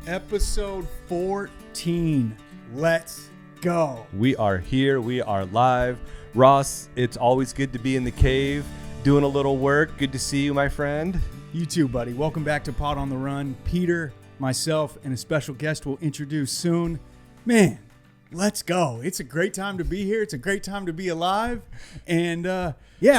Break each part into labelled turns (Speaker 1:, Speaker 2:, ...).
Speaker 1: Episode 14. Let's go.
Speaker 2: We are here. We are live. Ross, it's always good to be in the cave doing a little work. Good to see you, my friend.
Speaker 1: You too, buddy. Welcome back to Pod on the Run. Peter, myself, and a special guest we'll introduce soon. Man, let's go. It's a great time to be here. It's a great time to be alive. And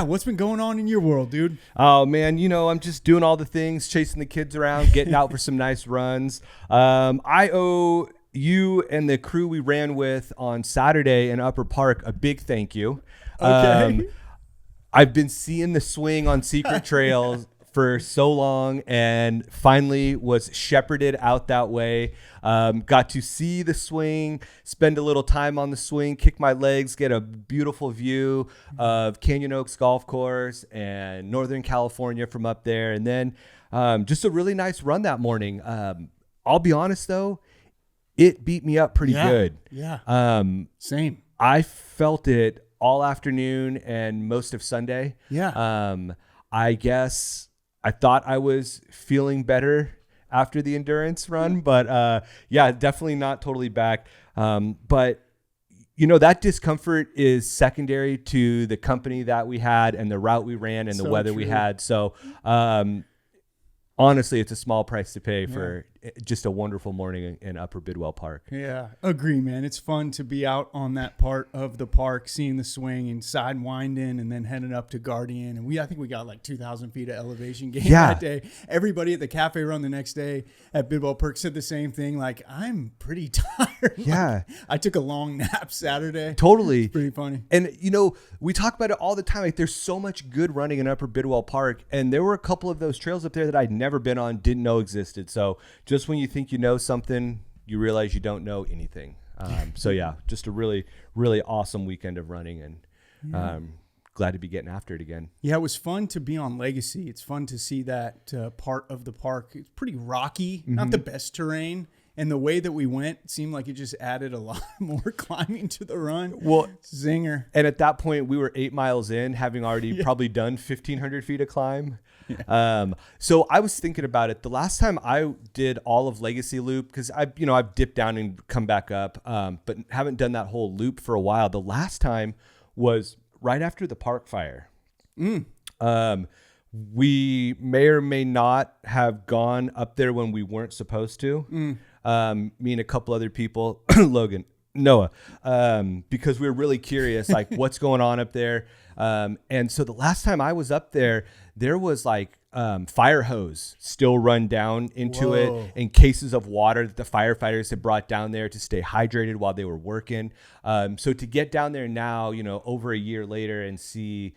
Speaker 1: what's been going on in your world, dude?
Speaker 2: Oh, man, I'm just doing all the things, chasing the kids around, getting out for some nice runs. I owe you and the crew we ran with on Saturday in Upper Park a big thank you.
Speaker 1: Okay.
Speaker 2: I've been seeing the swing on secret trails for so long and finally was shepherded out that way. Got to see the swing, spend a little time on the swing, kick my legs, get a beautiful view of Canyon Oaks Golf Course and Northern California from up there. And then just a really nice run that morning. I'll be honest, though, it beat me up pretty good.
Speaker 1: Yeah. Same.
Speaker 2: I felt it all afternoon and most of Sunday.
Speaker 1: Yeah.
Speaker 2: I guess I thought I was feeling better after the endurance run, but definitely not totally back. But that discomfort is secondary to the company that we had and the route we ran and the weather we had. So honestly, it's a small price to pay for just a wonderful morning in Upper Bidwell Park.
Speaker 1: Yeah, agree, man. It's fun to be out on that part of the park, seeing the swing and sidewinding and then heading up to Guardian. And I think we got like 2,000 feet of elevation gain that day. Everybody at the cafe run the next day at Bidwell Park said the same thing. Like, I'm pretty tired.
Speaker 2: Yeah.
Speaker 1: I took a long nap Saturday.
Speaker 2: Totally.
Speaker 1: It's pretty funny.
Speaker 2: And, we talk about it all the time. Like, there's so much good running in Upper Bidwell Park. And there were a couple of those trails up there that I'd never been on, didn't know existed. So just when you think you know something, you realize you don't know anything. Just a really, really awesome weekend of running, and glad to be getting after it again.
Speaker 1: Yeah, it was fun to be on Legacy. It's fun to see that part of the park. It's pretty rocky, not the best terrain. And the way that we went seemed like it just added a lot more climbing to the run.
Speaker 2: Well,
Speaker 1: zinger.
Speaker 2: And at that point, we were 8 miles in, having already probably done 1,500 feet of climb. Yeah. So I was thinking about it. The last time I did all of Legacy Loop, because I've dipped down and come back up, but haven't done that whole loop for a while. The last time was right after the park fire. We may or may not have gone up there when we weren't supposed to. Me and a couple other people, Noah, because we were really curious, like what's going on up there. And so the last time I was up there, there was like fire hose still run down into it, and cases of water that the firefighters had brought down there to stay hydrated while they were working. So to get down there now, over a year later and see,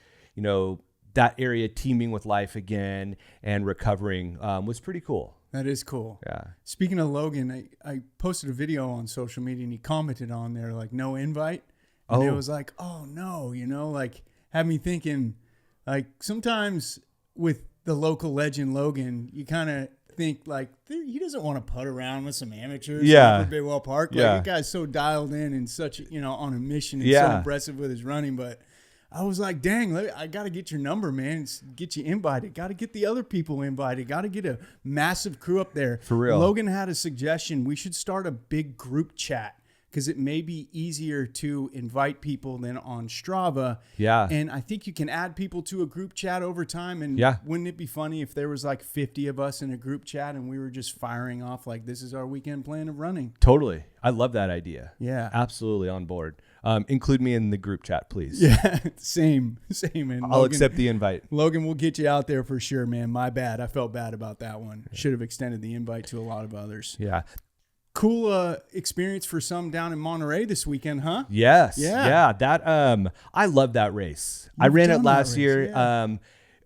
Speaker 2: that area teeming with life again and recovering was pretty cool.
Speaker 1: That is cool.
Speaker 2: Yeah.
Speaker 1: Speaking of Logan, I posted a video on social media and he commented on there like no invite. And it was like, oh no, like had me thinking like sometimes with the local legend Logan, you kind of think like he doesn't want to putt around with some amateurs in Bidwell Park. Like that guy's so dialed in and such, on a mission and so impressive with his running. But I was like, dang, I got to get your number, man. Get you invited. Got to get the other people invited. Got to get a massive crew up there.
Speaker 2: For real.
Speaker 1: Logan had a suggestion. We should start a big group chat because it may be easier to invite people than on Strava.
Speaker 2: Yeah.
Speaker 1: And I think you can add people to a group chat over time. And wouldn't it be funny if there was like 50 of us in a group chat and we were just firing off like this is our weekend plan of running?
Speaker 2: Totally. I love that idea.
Speaker 1: Yeah.
Speaker 2: Absolutely on board. Include me in the group chat, please.
Speaker 1: Yeah, same. And
Speaker 2: I'll accept the invite.
Speaker 1: Logan, we'll get you out there for sure, man. My bad. I felt bad about that one. Should have extended the invite to a lot of others.
Speaker 2: Yeah.
Speaker 1: Cool experience for some down in Monterey this weekend, huh?
Speaker 2: Yes. Yeah. That I love that race. I ran it last year.
Speaker 1: Yeah.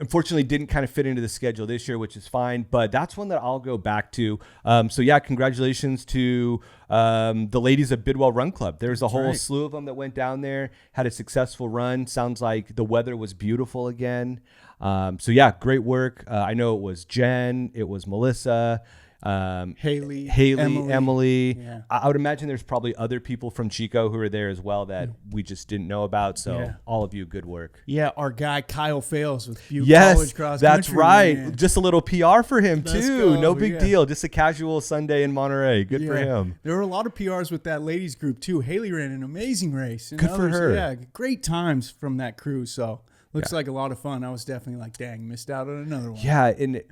Speaker 2: Unfortunately, didn't kind of fit into the schedule this year, which is fine. But that's one that I'll go back to. Congratulations to the ladies of Bidwell Run Club. There's a whole slew of them that went down there, had a successful run. Sounds like the weather was beautiful again. Great work. I know it was Jen, it was Melissa.
Speaker 1: Haley,
Speaker 2: Emily.
Speaker 1: Yeah.
Speaker 2: I would imagine there's probably other people from Chico who are there as well that we just didn't know about. So all of you, good work.
Speaker 1: Yeah, our guy Kyle Fails with Butte
Speaker 2: Yes,
Speaker 1: College Cross
Speaker 2: that's
Speaker 1: Country,
Speaker 2: right.
Speaker 1: man.
Speaker 2: Just a little PR for him
Speaker 1: Let's
Speaker 2: too.
Speaker 1: go,
Speaker 2: No big deal. Just a casual Sunday in Monterey. Good for him.
Speaker 1: There were a lot of PRs with that ladies group too. Haley ran an amazing race. And
Speaker 2: Good for her.
Speaker 1: Yeah, great times from that crew. So looks like a lot of fun. I was definitely like, dang, missed out on another one.
Speaker 2: Yeah, and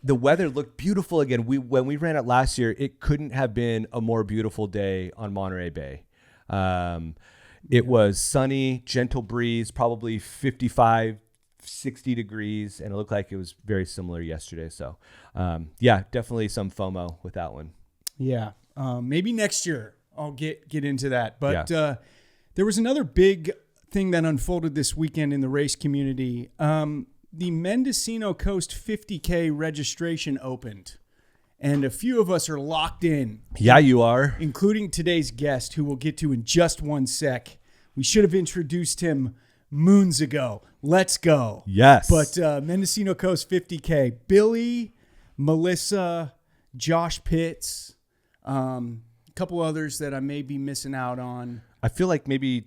Speaker 2: the weather looked beautiful again. When we ran it last year, it couldn't have been a more beautiful day on Monterey Bay. It was sunny, gentle breeze, probably 55, 60 degrees, and it looked like it was very similar yesterday. So, definitely some FOMO with that one. Yeah,
Speaker 1: maybe next year I'll get into that. But there was another big thing that unfolded this weekend in the race community. The Mendocino Coast 50K registration opened, and a few of us are locked in.
Speaker 2: Yeah, you are.
Speaker 1: Including today's guest, who we'll get to in just one sec. We should have introduced him moons ago. Let's go.
Speaker 2: Yes.
Speaker 1: But Mendocino Coast 50K, Billy, Melissa, Josh Pitts, a couple others that I may be missing out on.
Speaker 2: I feel like maybe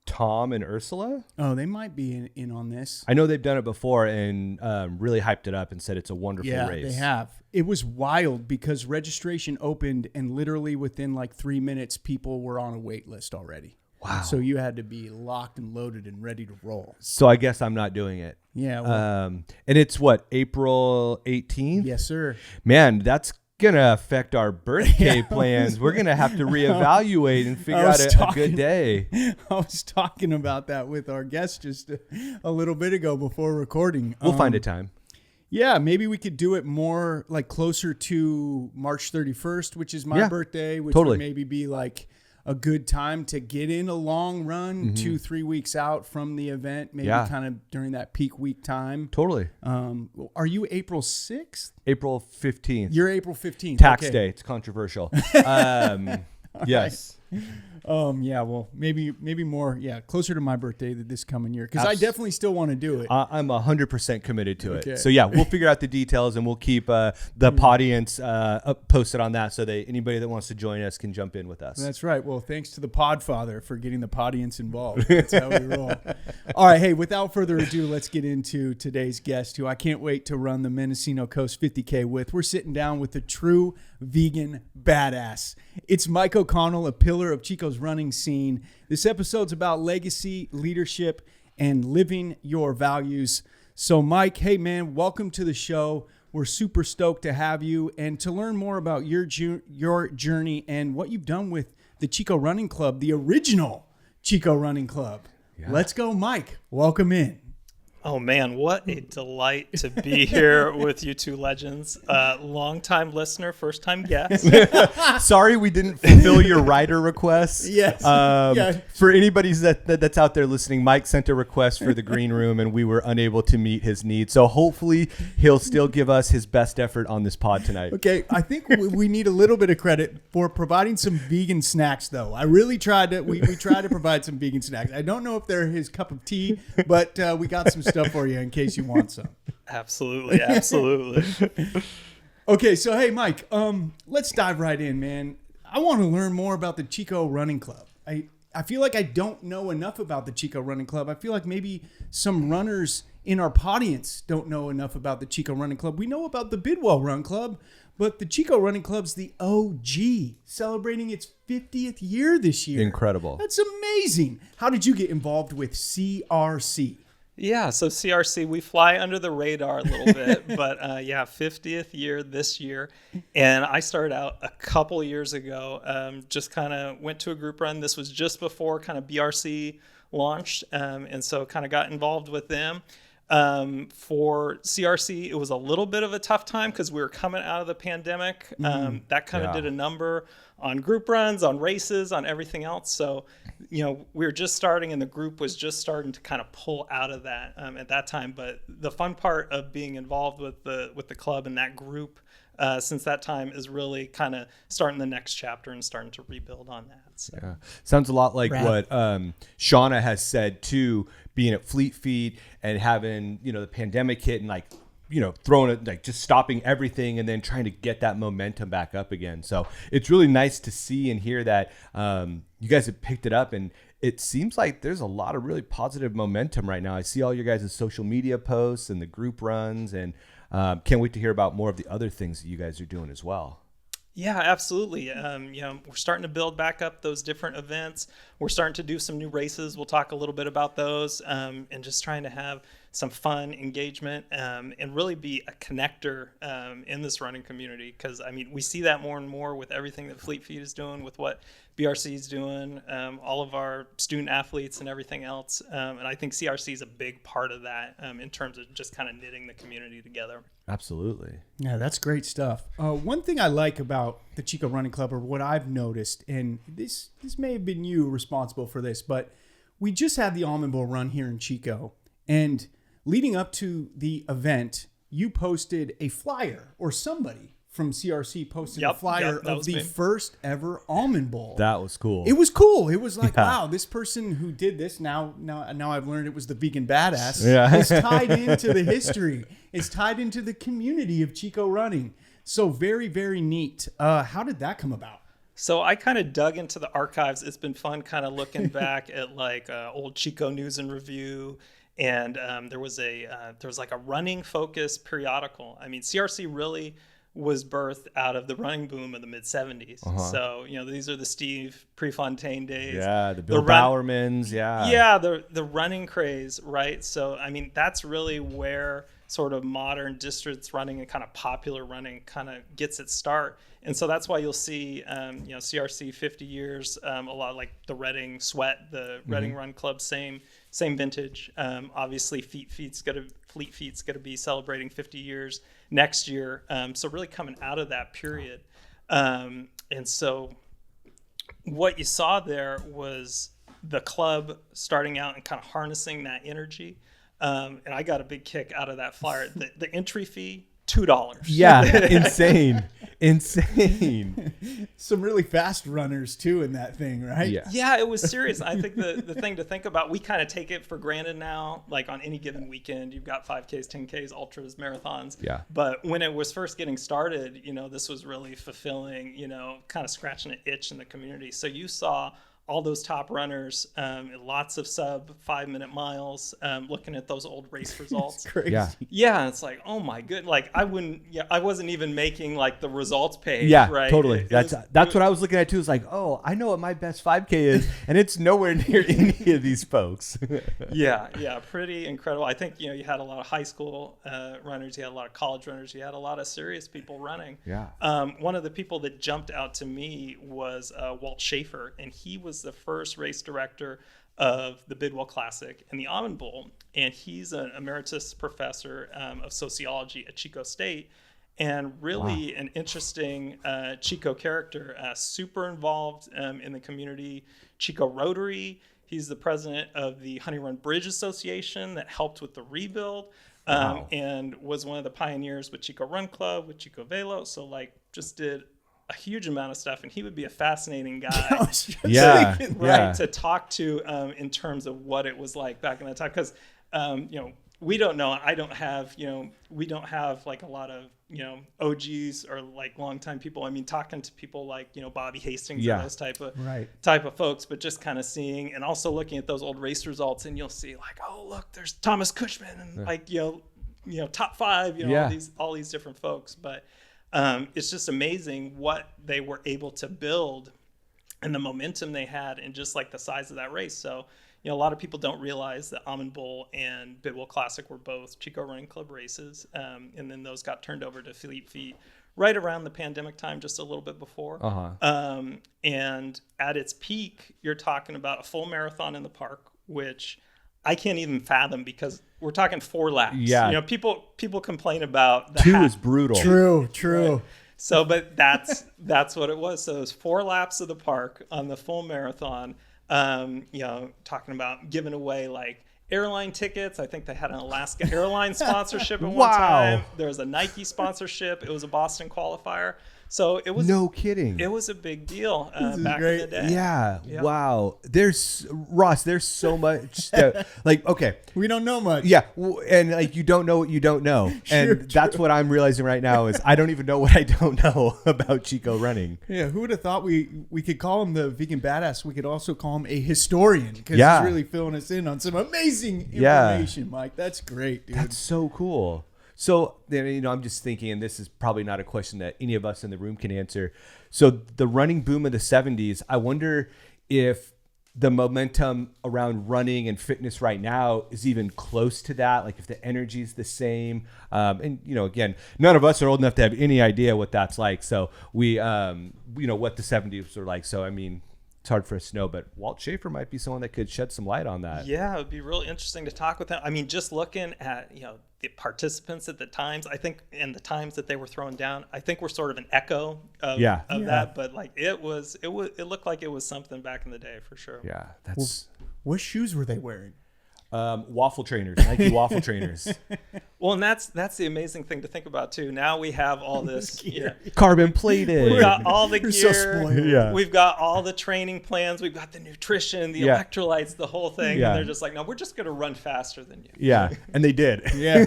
Speaker 2: Tom and Ursula.
Speaker 1: Oh, they might be in on this.
Speaker 2: I know they've done it before and really hyped it up and said it's a wonderful race.
Speaker 1: Yeah, they have. It was wild because registration opened and literally within like 3 minutes, people were on a wait list already.
Speaker 2: Wow.
Speaker 1: So you had to be locked and loaded and ready to roll.
Speaker 2: So I guess I'm not doing it.
Speaker 1: Yeah. Well,
Speaker 2: and it's what, April 18th?
Speaker 1: Yes, sir.
Speaker 2: Man, that's going to affect our birthday plans. We're going to have to reevaluate and figure out a good day.
Speaker 1: I was talking about that with our guest just a little bit ago before recording.
Speaker 2: We'll find a time.
Speaker 1: Yeah, maybe we could do it more like closer to March 31st, which is my birthday, which would maybe be like a good time to get in a long run 2-3 weeks out from the event, maybe kind of during that peak week time.
Speaker 2: Totally.
Speaker 1: Are you April 6th?
Speaker 2: April 15th.
Speaker 1: You're April 15th.
Speaker 2: Tax day. It's controversial. Yes.
Speaker 1: Yeah, well, maybe more, closer to my birthday this coming year, because I definitely still want to do it.
Speaker 2: I'm 100% committed to it. So we'll figure out the details and we'll keep the audience posted on that so that anybody that wants to join us can jump in with us.
Speaker 1: That's right. Well, thanks to the Podfather for getting the audience involved. That's how we roll. All right, hey, without further ado, let's get into today's guest, who I can't wait to run the Mendocino Coast 50K with. We're sitting down with a true vegan badass. It's Mike O'Connell, a pillar of Chico's running scene. This episode's about legacy, leadership, and living your values. So, Mike, hey, man, welcome to the show. We're super stoked to have you and to learn more about your journey and what you've done with the Chico Running Club, the original Chico Running Club. Yeah. Let's go, Mike. Welcome in.
Speaker 3: Oh, man, what a delight to be here with you two legends. Long-time listener, first-time guest.
Speaker 2: Sorry we didn't fulfill your rider request.
Speaker 1: Yes.
Speaker 2: For anybody that's out there listening, Mike sent a request for the green room, and we were unable to meet his needs. So hopefully he'll still give us his best effort on this pod tonight.
Speaker 1: Okay, I think we need a little bit of credit for providing some vegan snacks, though. I really tried to. We tried to provide some vegan snacks. I don't know if they're his cup of tea, but we got some stuff for you in case you want some.
Speaker 3: Absolutely.
Speaker 1: Okay, so hey, Mike, let's dive right in, man. I want to learn more about the Chico Running Club. I feel like I don't know enough about the Chico Running Club. I feel like maybe some runners in our audience don't know enough about the Chico Running Club. We know about the Bidwell Run Club, but the Chico Running Club's the OG, celebrating its 50th year this year.
Speaker 2: Incredible.
Speaker 1: That's amazing. How did you get involved with CRC?
Speaker 3: Yeah, so CRC, we fly under the radar a little bit, but 50th year this year. And I started out a couple years ago, just kind of went to a group run. This was just before kind of BRC launched, and so kind of got involved with them. For CRC, it was a little bit of a tough time because we were coming out of the pandemic. That kind of did a number on group runs, on races, on everything else. So, we were just starting and the group was just starting to kind of pull out of that at that time. But the fun part of being involved with the club and that group since that time is really kind of starting the next chapter and starting to rebuild on that. So.
Speaker 2: Yeah. Sounds a lot like what Shauna has said too, being at Fleet Feet and having, the pandemic hit and like throwing it, like just stopping everything and then trying to get that momentum back up again. So it's really nice to see and hear that you guys have picked it up, and it seems like there's a lot of really positive momentum right now. I see all your guys' social media posts and the group runs, and can't wait to hear about more of the other things that you guys are doing as well.
Speaker 3: Yeah, absolutely. We're starting to build back up those different events. We're starting to do some new races. We'll talk a little bit about those, and just trying to have some fun engagement, and really be a connector in this running community. Because we see that more and more with everything that Fleet Feet is doing, with what BRC is doing, all of our student athletes and everything else. And I think CRC is a big part of that in terms of just kind of knitting the community together.
Speaker 2: Absolutely.
Speaker 1: Yeah, that's great stuff. One thing I like about the Chico Running Club, or what I've noticed, and this may have been you responsible for this, but we just had the Almond Bowl run here in Chico, and leading up to the event, you posted a flyer, or somebody from CRC posted a flyer of the first ever Almond Bowl.
Speaker 2: That was cool.
Speaker 1: It was cool. It was like, wow, this person who did this, now I've learned it was the Vegan Badass.
Speaker 2: Yeah.
Speaker 1: It's tied into the history. It's tied into the community of Chico running. So very, very neat. How did that come about?
Speaker 3: So I kind of dug into the archives. It's been fun kind of looking back at like old Chico News and Review. And there was like a running focused periodical. CRC really was birthed out of the running boom of the mid 70s. So, these are the Steve Prefontaine days.
Speaker 2: Yeah, the Bill Bowermans. Yeah.
Speaker 3: Yeah, the running craze, right? So, that's really where sort of modern distance running and kind of popular running kind of gets its start. And so that's why you'll see, CRC 50 years, a lot like the Reading Sweat, the Reading Run Club, same vintage. Obviously, Fleet Feet's going to be celebrating 50 years next year. So really coming out of that period. And so what you saw there was the club starting out and kind of harnessing that energy. And I got a big kick out of that flyer. The entry fee, $2.
Speaker 2: Yeah, insane.
Speaker 1: Some really fast runners too in that thing, right?
Speaker 3: Yeah, it was serious. I think the thing to think about, we kind of take it for granted now. Like on any given weekend, you've got 5Ks, 10Ks, ultras, marathons.
Speaker 2: Yeah.
Speaker 3: But when it was first getting started, this was really fulfilling, kind of scratching an itch in the community. So you saw all those top runners, lots of sub 5-minute miles, looking at those old race results.
Speaker 1: Crazy.
Speaker 3: Yeah. It's like, oh my good. Like I wasn't even making like the results page.
Speaker 2: Yeah,
Speaker 3: right?
Speaker 2: totally. That's what I was looking at too. It's like, oh, I know what my best 5K is, and it's nowhere near any of these folks.
Speaker 3: Yeah. Pretty incredible. I think, you had a lot of high school runners, you had a lot of college runners, you had a lot of serious people running.
Speaker 2: Yeah.
Speaker 3: One of the people that jumped out to me was Walt Schaefer, and he was the first race director of the Bidwell Classic and the Almond Bowl. And he's an emeritus professor of sociology at Chico State, and really an interesting Chico character, super involved in the community. Chico Rotary. He's the president of the Honey Run Bridge Association that helped with the rebuild, and was one of the pioneers with Chico Run Club, with Chico Velo. So like just did a huge amount of stuff, and he would be a fascinating guy to talk to in terms of what it was like back in that time, because we don't know. I don't have, we don't have like a lot of, OGs or like longtime people. Talking to people like, Bobby Hastings and those type of folks, but just kind of seeing and also looking at those old race results, and you'll see like, oh, look, there's Thomas Cushman and like, top 5, all these different folks. But it's just amazing what they were able to build and the momentum they had and just like the size of that race. So, a lot of people don't realize that Almond Bowl and Bidwell Classic were both Chico Running Club races. And then those got turned over to Fleet Feet right around the pandemic time, just a little bit before. And at its peak, you're talking about a full marathon in the park, which I can't even fathom, because we're talking 4 laps.
Speaker 2: Yeah.
Speaker 3: People complain about the
Speaker 2: 2 is brutal.
Speaker 1: True.
Speaker 3: Right? So, but that's what it was. So it was 4 laps of the park on the full marathon. Talking about giving away like airline tickets. I think they had an Alaska Airlines sponsorship at one time. There was a Nike sponsorship. It was a Boston qualifier. So it was
Speaker 2: no kidding.
Speaker 3: It was a big deal back
Speaker 1: great.
Speaker 3: in the day.
Speaker 2: Yeah. Wow. There's so much that, like, okay.
Speaker 1: We don't know much.
Speaker 2: Yeah. And like, you don't know what you don't know. And that's what I'm realizing right now is I don't even know what I don't know about Chico running.
Speaker 1: Yeah. Who would have thought we could call him the vegan badass? We could also call him a historian because he's really filling us in on some amazing information, Mike. That's great, dude.
Speaker 2: That's so cool. So, I'm just thinking, and this is probably not a question that any of us in the room can answer. So the running boom of the 70s, I wonder if the momentum around running and fitness right now is even close to that, like if the energy is the same. And, again, none of us are old enough to have any idea what that's like. So we, what the 70s were like. So, I mean, it's hard for us to know, but Walt Schaefer might be someone that could shed some light on that.
Speaker 3: Yeah, it would be really interesting to talk with him. I mean, just looking at, the participants at the times, I think, and the times that they were throwing down, I think we're sort of an echo of that. But like it looked like it was something back in the day for sure.
Speaker 2: Yeah, that's.
Speaker 1: What shoes were they wearing?
Speaker 2: Waffle trainers, Nike waffle trainers.
Speaker 3: Well, and that's the amazing thing to think about too. Now we have all this
Speaker 2: carbon plated.
Speaker 3: We've got all the gear.
Speaker 1: So spoiled.
Speaker 2: Yeah.
Speaker 3: We've got all the training plans. We've got the nutrition, the electrolytes, the whole thing.
Speaker 2: Yeah.
Speaker 3: And they're just like, no, we're just going to run faster than you.
Speaker 2: Yeah, and they did.
Speaker 1: Yeah.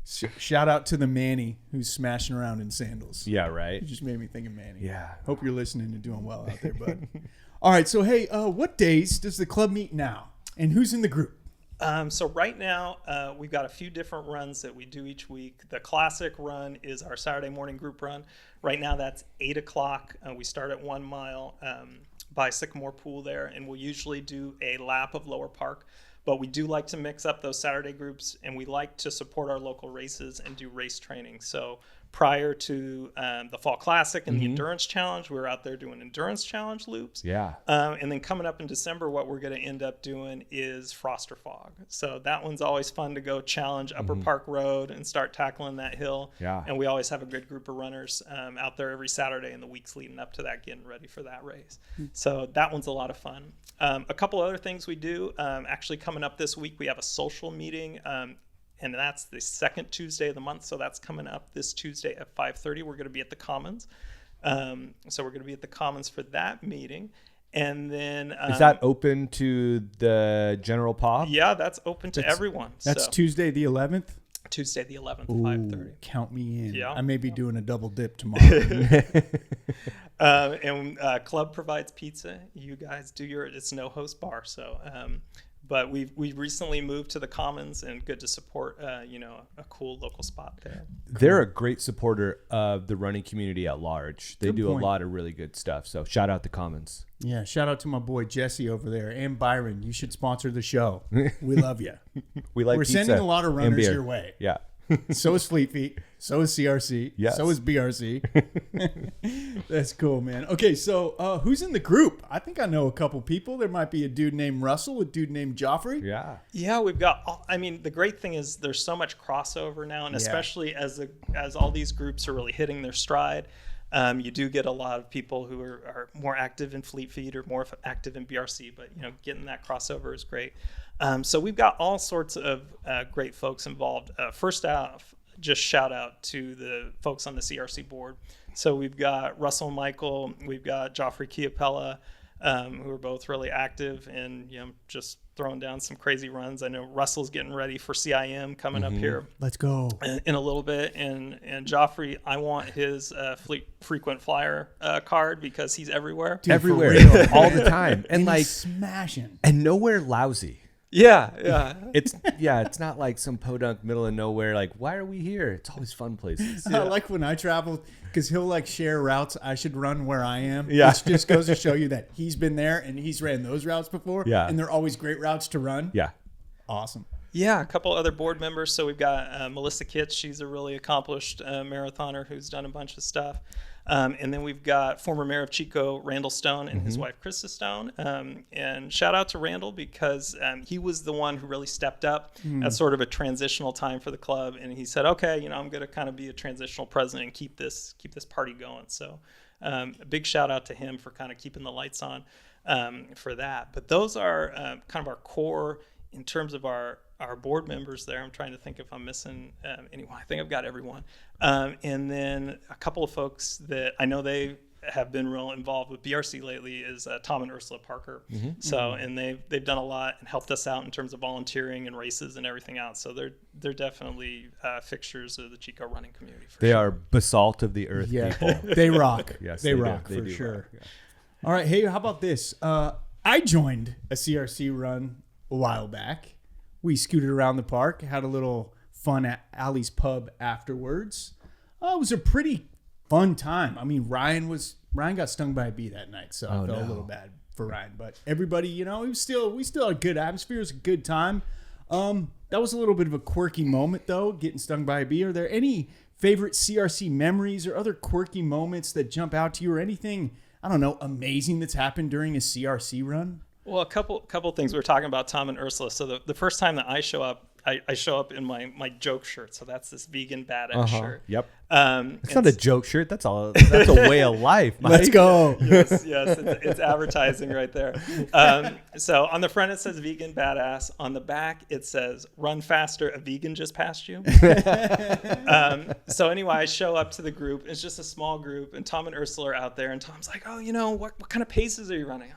Speaker 1: Shout out to the Manny who's smashing around in sandals.
Speaker 2: Yeah, right.
Speaker 1: You just made me think of Manny.
Speaker 2: Yeah.
Speaker 1: Hope you're listening and doing well out there, bud. All right. So, hey, what days does the club meet now? And who's in the group?
Speaker 3: So right now, we've got a few different runs that we do each week. The classic run is our Saturday morning group run. Right now, that's 8 o'clock. We start at 1 mile by Sycamore Pool there, and we'll usually do a lap of Lower Park. But we do like to mix up those Saturday groups, and we like to support our local races and do race training. So prior to the Fall Classic and the Endurance Challenge, we were out there doing Endurance Challenge loops.
Speaker 2: Yeah.
Speaker 3: And then coming up in December, what we're going to end up doing is Frost or Fog. So that one's always fun to go challenge Upper Park Road and start tackling that hill.
Speaker 2: Yeah.
Speaker 3: And we always have a good group of runners out there every Saturday in the weeks leading up to that, getting ready for that race. So that one's a lot of fun. A couple other things we do, actually coming up this week, we have a social meeting, and that's the second Tuesday of the month. So that's coming up this Tuesday at 5:30. We're going to be at the Commons. So we're going to be at the Commons for that meeting. And then
Speaker 2: is that open to the general pub?
Speaker 3: Yeah, that's open to everyone.
Speaker 1: That's Tuesday the 11th?
Speaker 3: Tuesday the 11th, 5:30.
Speaker 1: Count me in.
Speaker 3: Yeah.
Speaker 1: I may be doing a double dip tomorrow.
Speaker 3: And club provides pizza. You guys do it's no host bar. So, but we recently moved to the Commons, and good to support, a cool local spot there.
Speaker 2: They're a great supporter of the running community at large. They do a lot of really good stuff. So shout out the Commons.
Speaker 1: Yeah, shout out to my boy Jesse over there and Byron. You should sponsor the show. We love you.
Speaker 2: We're
Speaker 1: pizza sending a lot of runners your way.
Speaker 2: Yeah.
Speaker 1: So is Fleet Feet. So is CRC.
Speaker 2: Yes.
Speaker 1: So is BRC. That's cool, man. Okay, so who's in the group? I think I know a couple people. There might be a dude named Russell, a dude named Joffrey.
Speaker 3: Yeah, we've got. The great thing is there's so much crossover now, and especially as all these groups are really hitting their stride. You do get a lot of people who are more active in Fleet Feet or more active in BRC, but getting that crossover is great. So we've got all sorts of great folks involved. First off, just shout out to the folks on the CRC board. So we've got Russell Michael, we've got Joffrey Chiapella, who are both really active and just throwing down some crazy runs. I know Russell's getting ready for CIM coming up here.
Speaker 1: Let's go
Speaker 3: in a little bit. And Joffrey, I want his frequent flyer card because he's everywhere.
Speaker 1: Dude,
Speaker 2: everywhere, all the time, and like
Speaker 1: smashing,
Speaker 2: and nowhere lousy.
Speaker 3: Yeah.
Speaker 2: It's not like some podunk middle of nowhere. Like, why are we here? It's always fun places.
Speaker 1: I like when I travel because he'll like share routes I should run where I am.
Speaker 2: Yeah.
Speaker 1: Which just goes to show you that he's been there and he's ran those routes before.
Speaker 2: Yeah.
Speaker 1: And they're always great routes to run.
Speaker 2: Yeah.
Speaker 1: Awesome.
Speaker 3: Yeah, a couple other board members. So we've got Melissa Kitts. She's a really accomplished marathoner who's done a bunch of stuff. And then we've got former mayor of Chico, Randall Stone, and his wife, Krista Stone. And shout out to Randall because he was the one who really stepped up at sort of a transitional time for the club. And he said, okay, I'm going to kind of be a transitional president and keep this party going. So a big shout out to him for kind of keeping the lights on for that. But those are kind of our core in terms of our our board members there. I'm trying to think if I'm missing anyone. I think I've got everyone. And then a couple of folks that I know they have been real involved with BRC lately is Tom and Ursula Parker. So, and they've done a lot and helped us out in terms of volunteering and races and everything else. So they're definitely fixtures of the Chico running community.
Speaker 2: They are basalt of the earth people.
Speaker 1: They rock.
Speaker 2: Yes,
Speaker 1: they rock
Speaker 2: do.
Speaker 1: for sure.
Speaker 2: Rock, yeah.
Speaker 1: All right. Hey, how about this? I joined a CRC run a while back. We scooted around the park, had a little fun at Allie's Pub afterwards. It was a pretty fun time. I mean, Ryan got stung by a bee that night, so I felt a little bad for Ryan. But everybody, we still had a good atmosphere. It was a good time. That was a little bit of a quirky moment, though, getting stung by a bee. Are there any favorite CRC memories or other quirky moments that jump out to you, or anything, I don't know, amazing that's happened during a CRC run?
Speaker 3: Well, a couple things. We were talking about Tom and Ursula. So the first time that I show up, I show up in my joke shirt. So that's this vegan badass shirt.
Speaker 2: Yep. It's not a joke shirt. That's a way of life, Mike.
Speaker 1: Let's go.
Speaker 3: Yes, it's advertising right there. So on the front it says vegan badass. On the back it says run faster, a vegan just passed you. So anyway, I show up to the group. It's just a small group, and Tom and Ursula are out there, and Tom's like, oh, what kind of paces are you running?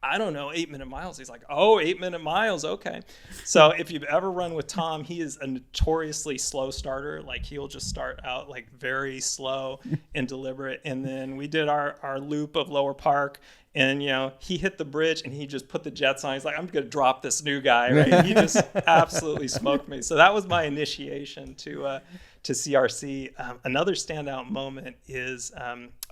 Speaker 3: I don't know, 8-minute miles. He's like, 8-minute miles. Okay. So if you've ever run with Tom, he is a notoriously slow starter. Like he'll just start out like very slow and deliberate. And then we did our loop of Lower Park, and, he hit the bridge and he just put the jets on. He's like, I'm going to drop this new guy. Right. He just absolutely smoked me. So that was my initiation to CRC. Another standout moment is,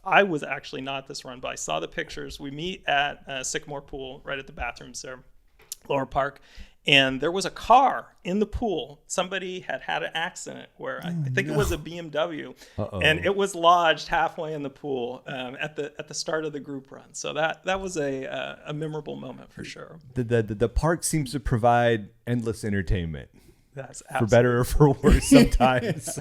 Speaker 3: I was actually not at this run, but I saw the pictures. We meet at Sycamore Pool right at the bathrooms there, Lower Park. And there was a car in the pool. Somebody had an accident where I think it was a BMW. And it was lodged halfway in the pool at the start of the group run. So that was a memorable moment for sure.
Speaker 2: The park seems to provide endless entertainment.
Speaker 3: That's
Speaker 2: for better or for worse sometimes.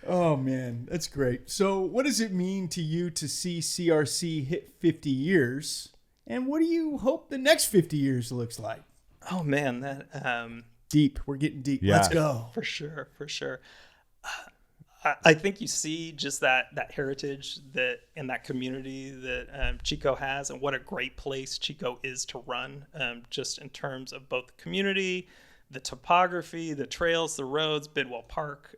Speaker 1: Oh, man, that's great. So what does it mean to you to see CRC hit 50 years? And what do you hope the next 50 years looks like?
Speaker 3: Oh, man, that
Speaker 1: deep. We're getting deep.
Speaker 2: Yeah.
Speaker 1: Let's go.
Speaker 3: For sure. I think you see just that heritage that and that community that Chico has, and what a great place Chico is to run, just in terms of both the community, the topography, the trails, the roads, Bidwell Park,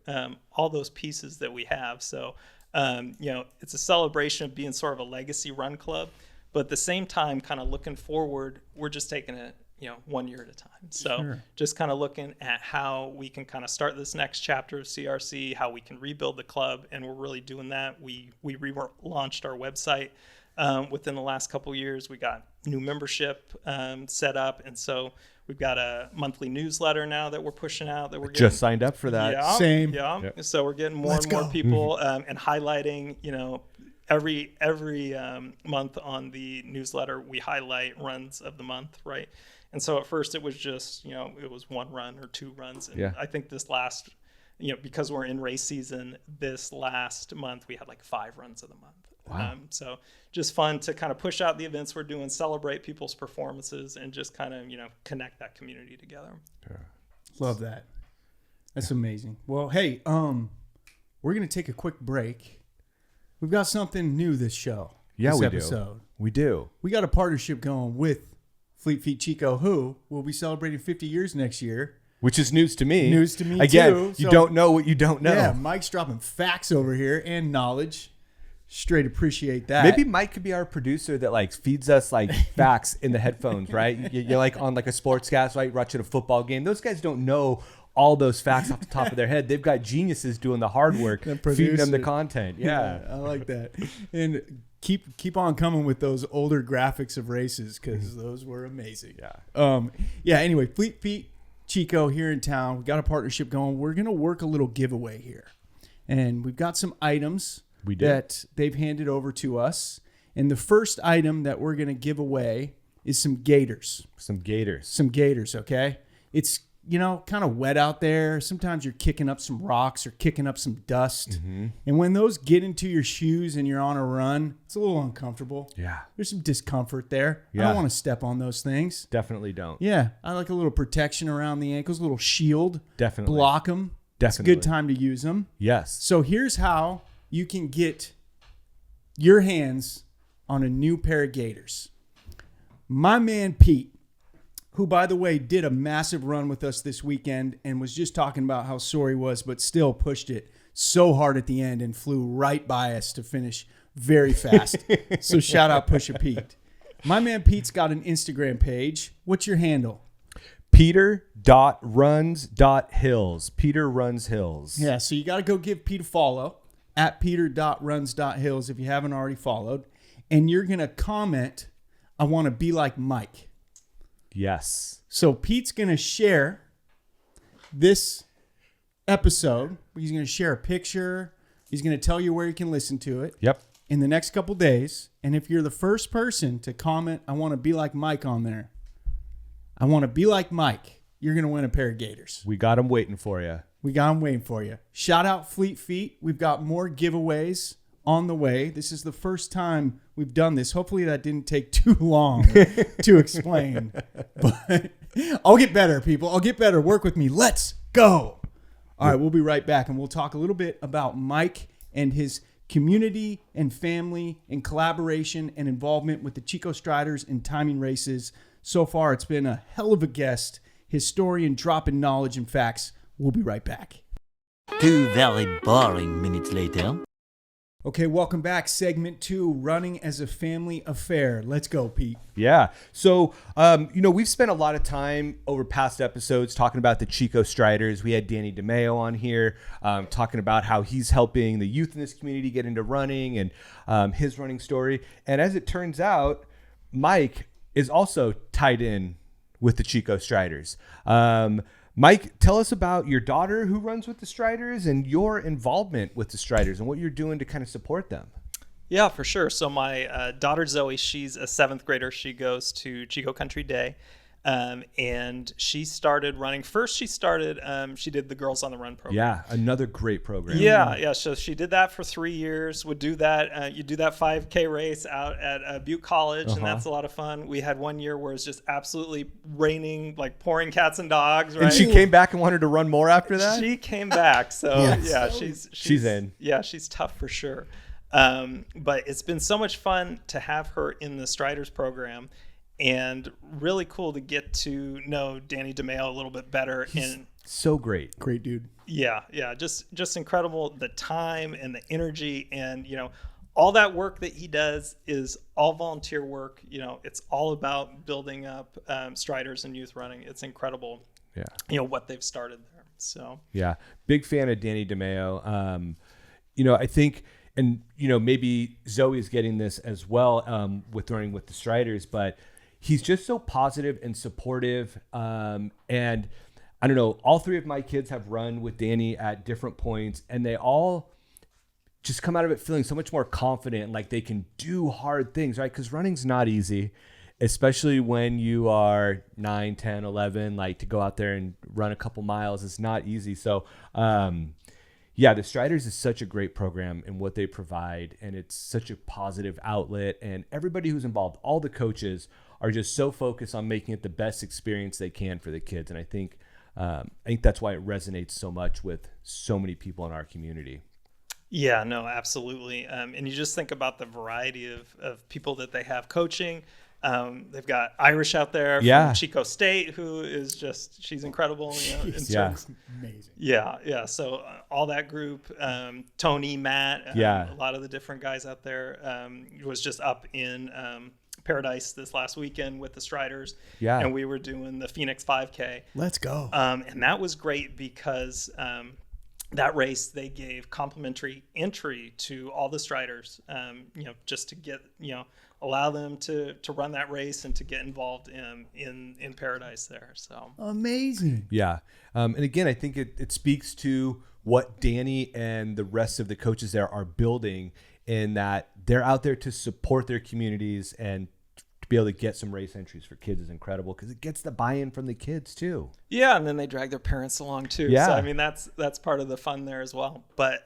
Speaker 3: all those pieces that we have. So, it's a celebration of being sort of a legacy run club, but at the same time, kind of looking forward, we're just taking it, 1 year at a time. So just kind of looking at how we can kind of start this next chapter of CRC, how we can rebuild the club. And we're really doing that. We relaunched our website within the last couple of years. We got new membership set up. And so we've got a monthly newsletter now that we're pushing out that we're getting,
Speaker 2: just signed up for that.
Speaker 3: Yeah,
Speaker 1: Same.
Speaker 3: Yeah.
Speaker 2: Yep.
Speaker 3: So we're getting more and more people and highlighting, every month on the newsletter, we highlight runs of the month, right? And so at first it was just, it was one run or two runs. And I think this last, because we're in race season, this last month we had like 5 runs of the month.
Speaker 2: Wow.
Speaker 3: So just fun to kind of push out the events we're doing, celebrate people's performances, and just kind of, connect that community together.
Speaker 2: Yeah.
Speaker 1: Love that. That's amazing. Well, hey, we're going to take a quick break. We've got something new this show.
Speaker 2: Yeah,
Speaker 1: this
Speaker 2: we
Speaker 1: episode.
Speaker 2: do. We do.
Speaker 1: We got a partnership going with Fleet Feet Chico, who will be celebrating 50 years next year.
Speaker 2: Which is news to me.
Speaker 1: News to me,
Speaker 2: Again,
Speaker 1: too.
Speaker 2: you don't know what you don't know.
Speaker 1: Yeah, Mike's dropping facts over here and knowledge. Straight appreciate that.
Speaker 2: Maybe Mike could be our producer that feeds us facts in the headphones, right? You're on a sportscast, right? Watching a football game. Those guys don't know all those facts off the top of their head. They've got geniuses doing the hard work, feeding them the content. Yeah,
Speaker 1: I like that. And keep on coming with those older graphics of races, because those were amazing.
Speaker 2: Yeah.
Speaker 1: Anyway, Fleet Feet Chico here in town. We got a partnership going. We're gonna work a little giveaway here, and we've got some items that they've handed over to us. And the first item that we're gonna give away is some gaiters.
Speaker 2: Some gaiters.
Speaker 1: Some gaiters. Okay. kind of wet out there. Sometimes you're kicking up some rocks or kicking up some dust. And when those get into your shoes and you're on a run, it's a little uncomfortable.
Speaker 2: Yeah.
Speaker 1: There's some discomfort there. I
Speaker 2: Yeah.
Speaker 1: don't want to step on those things.
Speaker 2: Definitely don't.
Speaker 1: Yeah. I like a little protection around the ankles, a little shield.
Speaker 2: Definitely.
Speaker 1: Block them. It's a
Speaker 2: Definitely.
Speaker 1: good time to use them.
Speaker 2: Yes.
Speaker 1: So here's how you can get your hands on a new pair of gaiters. My man Pete, who, by the way, did a massive run with us this weekend and was just talking about how sore he was, but still pushed it so hard at the end and flew right by us to finish very fast. So shout out Pusha Pete. My man Pete's got an Instagram page. What's your handle?
Speaker 2: Peter.runs.hills. Peter runs hills.
Speaker 1: Yeah, so you got to go give Pete a follow at peter.runs.hills if you haven't already followed. And you're going to comment, I want to be like Mike.
Speaker 2: Yes.
Speaker 1: So Pete's going to share this episode. He's going to share a picture. He's going to tell you where you can listen to it.
Speaker 2: Yep.
Speaker 1: In the next couple days. And if you're the first person to comment, I want to be like Mike on there. I want to be like Mike. You're going to win a pair of gaiters.
Speaker 2: We got them waiting for you.
Speaker 1: We got them waiting for you. Shout out Fleet Feet. We've got more giveaways on the way. This is the first time we've done this. Hopefully that didn't take too long to explain. But I'll get better, people. I'll get better. Work with me. Let's go. All right, we'll be right back, and we'll talk a little bit about Mike and his community and family and collaboration and involvement with the Chico Striders and timing races. So far, it's been a hell of a guest, historian dropping knowledge and facts. We'll be right back.
Speaker 4: 2 very boring minutes later.
Speaker 1: Okay, welcome back. Segment 2, running as a family affair. Let's go, Pete.
Speaker 2: Yeah. So, we've spent a lot of time over past episodes talking about the Chico Striders. We had Danny DeMeo on here talking about how he's helping the youth in this community get into running and his running story. And as it turns out, Mike is also tied in with the Chico Striders. Mike, tell us about your daughter who runs with the Striders and your involvement with the Striders and what you're doing to kind of support them.
Speaker 3: Yeah, for sure. So my daughter Zoe, she's a 7th grader. She goes to Chico Country Day. And she started running. First, she did the Girls on the Run program.
Speaker 2: Yeah, another great program.
Speaker 3: Yeah. So she did that for 3 years. Would do that. You do that 5K race out at Butte College, and that's a lot of fun. We had one year where it's just absolutely raining, like pouring cats and dogs. Right?
Speaker 2: And she came back and wanted to run more after that.
Speaker 3: She came back. So yeah, she's
Speaker 2: in.
Speaker 3: Yeah, she's tough for sure. But it's been so much fun to have her in the Striders program. And really cool to get to know Danny DeMeo a little bit better.
Speaker 2: He's so great.
Speaker 1: Great dude.
Speaker 3: Yeah. Just incredible. The time and the energy and, all that work that he does is all volunteer work. It's all about building up Striders and youth running. It's incredible.
Speaker 2: Yeah.
Speaker 3: What they've started there. So,
Speaker 2: yeah. Big fan of Danny DeMeo. I think, and, maybe Zoe's getting this as well with running with the Striders, but he's just so positive and supportive. And I don't know, all 3 of my kids have run with Danny at different points, and they all just come out of it feeling so much more confident, like they can do hard things, right? Because running's not easy, especially when you are 9, 10, 11, like to go out there and run a couple miles is not easy. So, the Striders is such a great program in what they provide, and it's such a positive outlet, and everybody who's involved, all the coaches are just so focused on making it the best experience they can for the kids. And I think that's why it resonates so much with so many people in our community.
Speaker 3: Yeah, no, absolutely. And you just think about the variety of people that they have coaching. They've got Irish out there from Chico State, who is she's incredible.
Speaker 1: Amazing.
Speaker 3: Yeah. So all that group, Tony, Matt, a lot of the different guys out there was just up in Paradise this last weekend with the Striders. Yeah. And we were doing the Phoenix 5K.
Speaker 1: Let's go.
Speaker 3: And that was great because that race, they gave complimentary entry to all the Striders, just to get, allow them to run that race and to get involved in Paradise there. So
Speaker 1: amazing.
Speaker 2: Yeah. And again, I think it speaks to what Danny and the rest of the coaches there are building, in that they're out there to support their communities and to be able to get some race entries for kids is incredible because it gets the buy-in from the kids too.
Speaker 3: Yeah, and then they drag their parents along too.
Speaker 2: Yeah.
Speaker 3: So I mean that's part of the fun there as well. But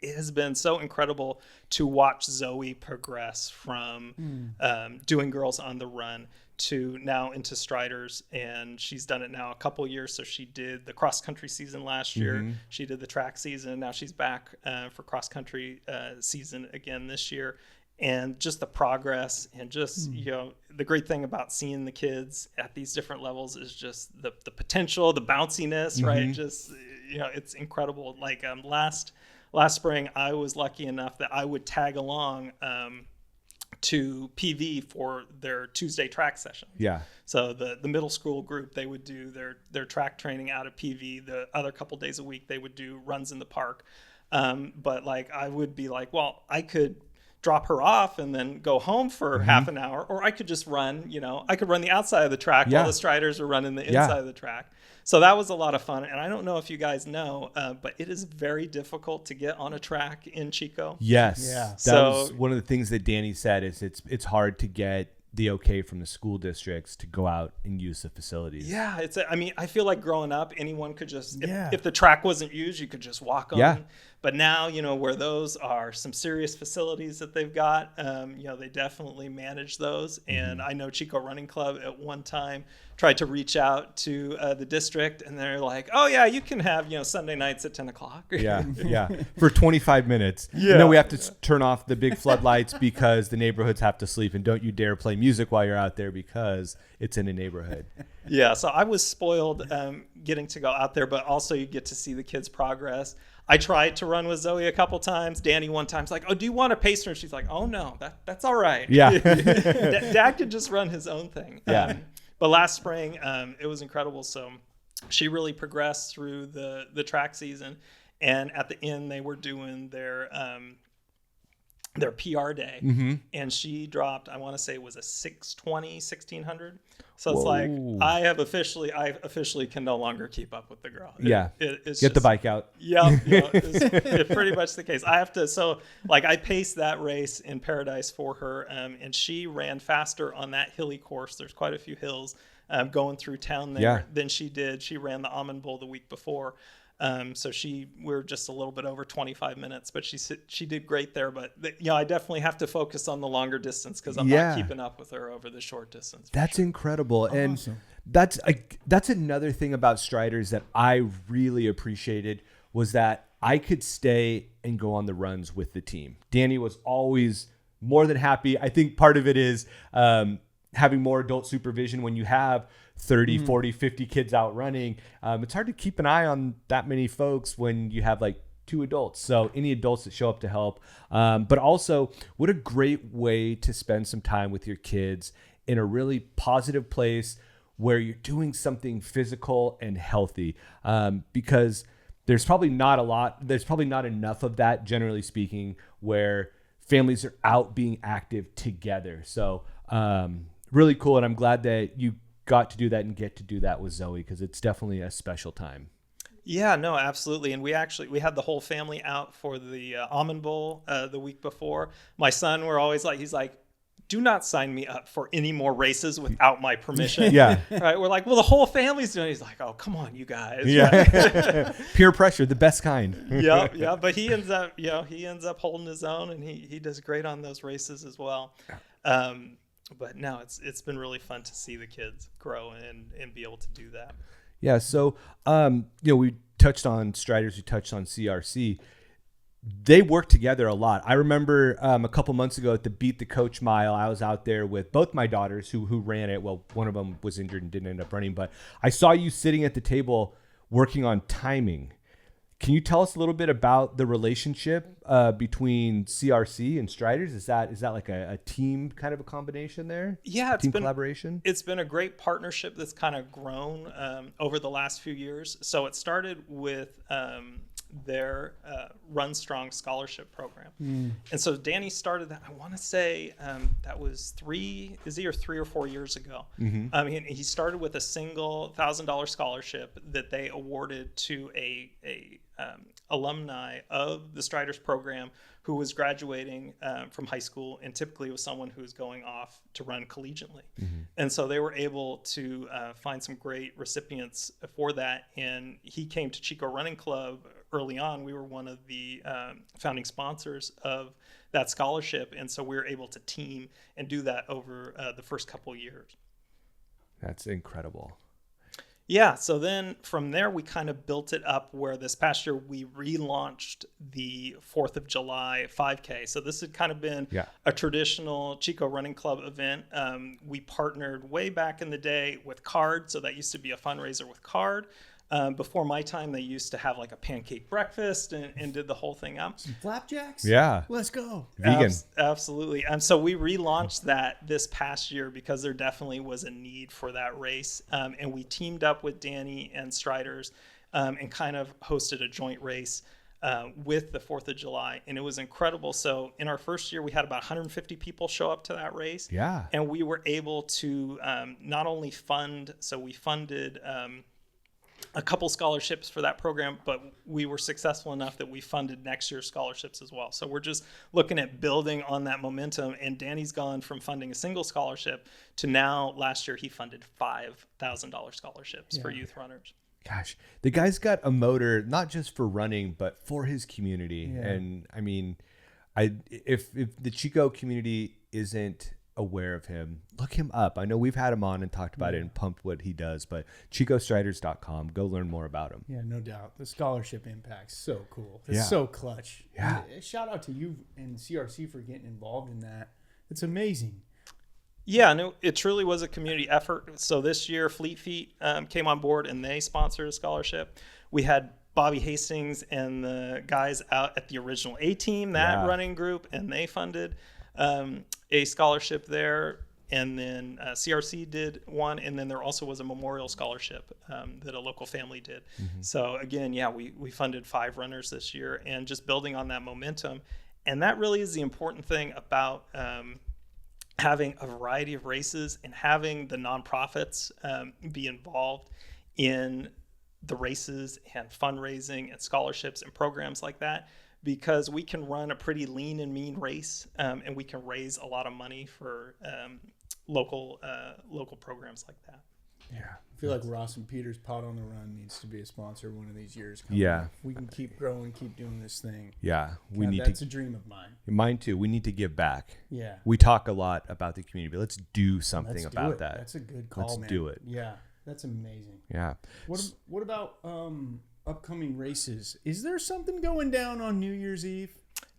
Speaker 3: it has been so incredible to watch Zoe progress from doing Girls on the Run to now into Striders, and she's done it now a couple years. So she did the cross country season last year. She did the track season, and now she's back for cross country season again this year. And just the progress and just, the great thing about seeing the kids at these different levels is just the potential, the bounciness, right? Just, it's incredible. Like last spring, I was lucky enough that I would tag along to PV for their Tuesday track session.
Speaker 2: Yeah.
Speaker 3: So the middle school group, they would do their track training out of PV. The other couple days a week, they would do runs in the park. But like, I would be like, well, I could drop her off and then go home for half an hour, or I could just run, I could run the outside of the track while the Striders are running the inside of the track. So that was a lot of fun. And I don't know if you guys know, but it is very difficult to get on a track in Chico.
Speaker 2: Yes.
Speaker 1: Yeah.
Speaker 2: That was one of the things that Danny said is it's hard to get the okay from the school districts to go out and use the facilities.
Speaker 3: Yeah. I feel like growing up, anyone could just, if the track wasn't used, you could just walk on.
Speaker 2: Yeah.
Speaker 3: But now, where those are some serious facilities that they've got, they definitely manage those. And I know Chico Running Club at one time tried to reach out to the district, and they're like, oh yeah, you can have, Sunday nights at 10 o'clock.
Speaker 2: Yeah. For 25 minutes.
Speaker 3: Yeah.
Speaker 2: And then we have to turn off the big floodlights because the neighborhoods have to sleep, and don't you dare play music while you're out there because it's in a neighborhood.
Speaker 3: Yeah. So I was spoiled getting to go out there, but also you get to see the kids progress. I tried to run with Zoe a couple times. Danny one time's like, oh, do you want to pace her? And she's like, oh no, that's all right.
Speaker 2: Yeah.
Speaker 3: Dad could just run his own thing.
Speaker 2: Yeah.
Speaker 3: But last spring, it was incredible. So she really progressed through the track season. And at the end, they were doing their PR day. And she dropped, I want to say it was a 620, 1600. So it's like, I officially can no longer keep up with the girl.
Speaker 2: It's Get the bike out.
Speaker 3: Yeah. It's pretty much the case. I have to, I paced that race in Paradise for her, and she ran faster on that hilly course. There's quite a few hills going through town there than she did. She ran the Almond Bowl the week before. So we're just a little bit over 25 minutes, but she did great there. But I definitely have to focus on the longer distance because I'm not keeping up with her over the short distance.
Speaker 2: That's incredible.
Speaker 1: Awesome.
Speaker 2: And that's another thing about Striders that I really appreciated was that I could stay and go on the runs with the team. Danny was always more than happy. I think part of it is having more adult supervision when you have 30, 40, 50 kids out running. It's hard to keep an eye on that many folks when you have like 2 adults. So any adults that show up to help. But also, what a great way to spend some time with your kids in a really positive place where you're doing something physical and healthy. Because there's probably not enough of that, generally speaking, where families are out being active together. So really cool. And I'm glad that you got to do that and get to do that with Zoe because it's definitely a special time.
Speaker 3: Yeah, no, absolutely. And we had the whole family out for the Almond Bowl the week before. My son, he's like, do not sign me up for any more races without my permission.
Speaker 2: Yeah.
Speaker 3: Right. We're like, well, the whole family's doing it. He's like, oh, come on, you guys.
Speaker 2: Yeah. Peer pressure, the best kind.
Speaker 3: Yeah. But he ends up holding his own, and he does great on those races as well. But no, it's been really fun to see the kids grow and be able to do that.
Speaker 2: Yeah. So, we touched on Striders, we touched on CRC. They work together a lot. I remember a couple months ago at the Beat the Coach Mile, I was out there with both my daughters who ran it. Well, one of them was injured and didn't end up running, but I saw you sitting at the table working on timing. Can you tell us a little bit about the relationship between CRC and Striders? Is that like a team kind of a combination there?
Speaker 3: Yeah,
Speaker 2: team collaboration.
Speaker 3: It's been a great partnership that's kind of grown over the last few years. So it started with their Run Strong scholarship program. And so Danny started that, I want to say that was 3 or 4 years ago. He started with a single $1,000 scholarship that they awarded to a alumni of the Striders program who was graduating from high school, and typically was someone who was going off to run collegiately. And so they were able to find some great recipients for that. And he came to Chico Running Club early on. We were one of the founding sponsors of that scholarship. And so we were able to team and do that over the first couple of years.
Speaker 2: That's incredible.
Speaker 3: Yeah, so then from there, we kind of built it up where this past year we relaunched the 4th of July 5K. So this had kind of been a traditional Chico Running Club event. We partnered way back in the day with Card. So that used to be a fundraiser with Card. Before my time, they used to have like a pancake breakfast and did the whole thing up.
Speaker 1: Some flapjacks?
Speaker 2: Yeah.
Speaker 1: Let's go.
Speaker 2: Vegan.
Speaker 3: Absolutely. And so we relaunched that this past year because there definitely was a need for that race. And we teamed up with Danny and Striders and kind of hosted a joint race with the 4th of July. And it was incredible. So in our first year, we had about 150 people show up to that race.
Speaker 2: Yeah.
Speaker 3: And we were able to not only fund, so we funded a couple scholarships for that program, but we were successful enough that we funded next year's scholarships as well. So we're just looking at building on that momentum. And Danny's gone from funding a single scholarship to now, last year, he funded $5,000 scholarships for youth runners.
Speaker 2: Gosh, the guy's got a motor, not just for running, but for his community.
Speaker 1: Yeah.
Speaker 2: And I mean, if the Chico community isn't aware of him, look him up. I know we've had him on and talked about it and pumped what he does, but chicostriders.com, go learn more about him.
Speaker 1: Yeah, no doubt. The scholarship impact's so cool. It's
Speaker 2: Yeah.
Speaker 1: so clutch.
Speaker 2: Yeah.
Speaker 1: And shout out to you and CRC for getting involved in that. It's amazing.
Speaker 3: Yeah, no, it truly was a community effort. So this year, Fleet Feet came on board and they sponsored a scholarship. We had Bobby Hastings and the guys out at the original A-Team, that running group, and they funded a scholarship there. And then CRC did one, and then there also was a memorial scholarship that a local family did. So again, we funded 5 runners this year, and just building on that momentum. And that really is the important thing about having a variety of races and having the nonprofits be involved in the races and fundraising and scholarships and programs like that, because we can run a pretty lean and mean race and we can raise a lot of money for local programs like that.
Speaker 1: Yeah. I feel like Ross and Peter's Pot on the Run needs to be a sponsor one of these years.
Speaker 2: Yeah.
Speaker 1: We can keep growing, keep doing this thing.
Speaker 2: Yeah.
Speaker 1: That's a dream of mine.
Speaker 2: Mine too. We need to give back.
Speaker 1: Yeah.
Speaker 2: We talk a lot about the community, but let's do something
Speaker 1: Let's do
Speaker 2: about
Speaker 1: it.
Speaker 2: that.
Speaker 1: That's a good call,
Speaker 2: Let's
Speaker 1: man.
Speaker 2: do it.
Speaker 1: Yeah. That's amazing.
Speaker 2: Yeah.
Speaker 1: What about upcoming races? Is there something going down on New Year's Eve?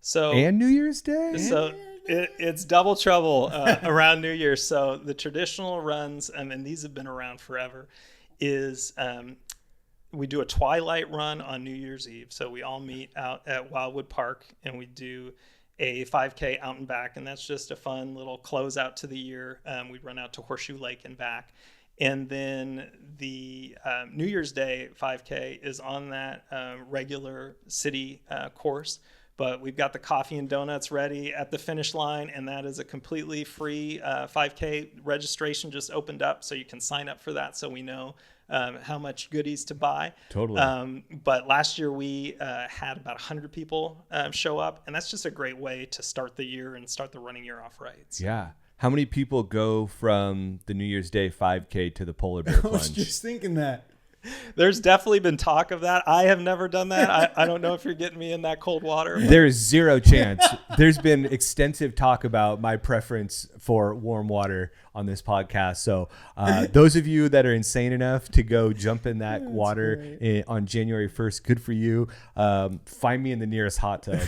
Speaker 3: So
Speaker 2: And New Year's Day?
Speaker 3: So it's double trouble around New Year's. So the traditional runs, and these have been around forever, is we do a twilight run on New Year's Eve. So we all meet out at Wildwood Park and we do a 5K out and back. And that's just a fun little closeout to the year. We run out to Horseshoe Lake and back. And then the New Year's Day 5K is on that regular city course. But we've got the coffee and donuts ready at the finish line, and that is a completely free 5K. Registration just opened up, so you can sign up for that so we know how much goodies to buy.
Speaker 2: Totally.
Speaker 3: But last year we had about 100 people show up, and that's just a great way to start the year and start the running year off right. So.
Speaker 2: Yeah. How many people go from the New Year's Day 5K to the polar bear
Speaker 1: I was
Speaker 2: plunge?
Speaker 1: just thinking that.
Speaker 3: There's definitely been talk of that. I have never done that. I don't know if you're getting me in that cold water.
Speaker 2: There is zero chance. There's been extensive talk about my preference for warm water on this podcast. So those of you that are insane enough to go jump in that water on January 1st, good for you. Find me in the nearest hot tub.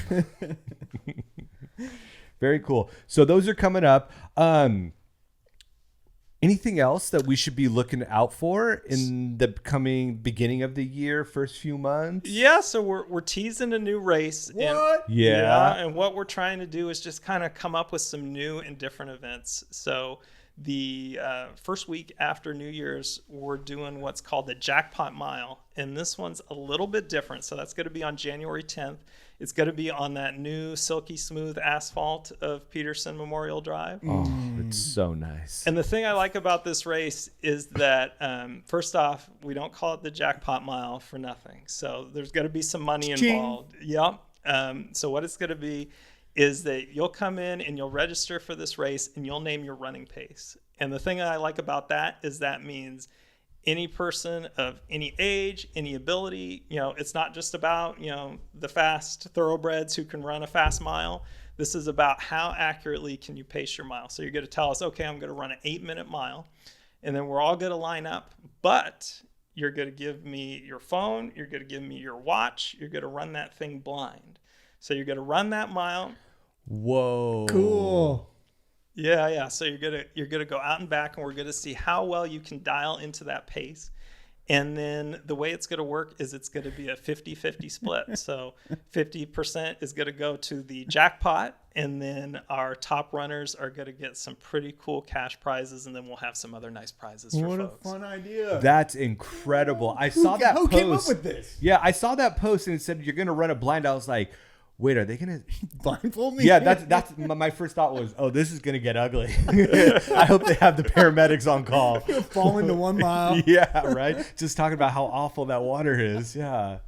Speaker 2: Very cool. So those are coming up. Anything else that we should be looking out for in the coming beginning of the year, first few months?
Speaker 3: Yeah, so we're teasing a new race.
Speaker 1: What?
Speaker 2: Yeah.
Speaker 3: And what we're trying to do is just kind of come up with some new and different events. So the first week after New Year's, we're doing what's called the Jackpot Mile. And this one's a little bit different. So that's going to be on January 10th. It's going to be on that new silky smooth asphalt of Peterson Memorial Drive.
Speaker 2: Oh, it's so nice.
Speaker 3: And the thing I like about this race is that, first off, we don't call it the Jackpot Mile for nothing. So there's going to be some money involved. Yep. So what it's going to be is that you'll come in and you'll register for this race and you'll name your running pace. And the thing I like about that is that means any person of any age, any ability, it's not just about, the fast thoroughbreds who can run a fast mile. This is about how accurately can you pace your mile. So you're going to tell us, okay, I'm going to run an 8-minute mile, and then we're all going to line up, but you're going to give me your phone, you're going to give me your watch, you're going to run that thing blind. So you're going to run that mile.
Speaker 2: Whoa.
Speaker 1: Cool.
Speaker 3: Yeah. So you're gonna go out and back, and we're gonna see how well you can dial into that pace. And then the way it's gonna work is it's gonna be a 50-50 split. So 50% is gonna go to the jackpot, and then our top runners are gonna get some pretty cool cash prizes, and then we'll have some other nice prizes for
Speaker 1: What
Speaker 3: folks.
Speaker 1: a fun idea.
Speaker 2: That's incredible. I saw that
Speaker 1: Who
Speaker 2: post.
Speaker 1: came up with this?
Speaker 2: Yeah, I saw that post and it said you're going to run a blind. I was like, wait, are they going to
Speaker 1: Blindfold me?
Speaker 2: Yeah, that's my first thought was, oh, this is going to get ugly. I hope they have the paramedics on call.
Speaker 1: Fall into 1 mile.
Speaker 2: Yeah, right? Just talking about how awful that water is. Yeah.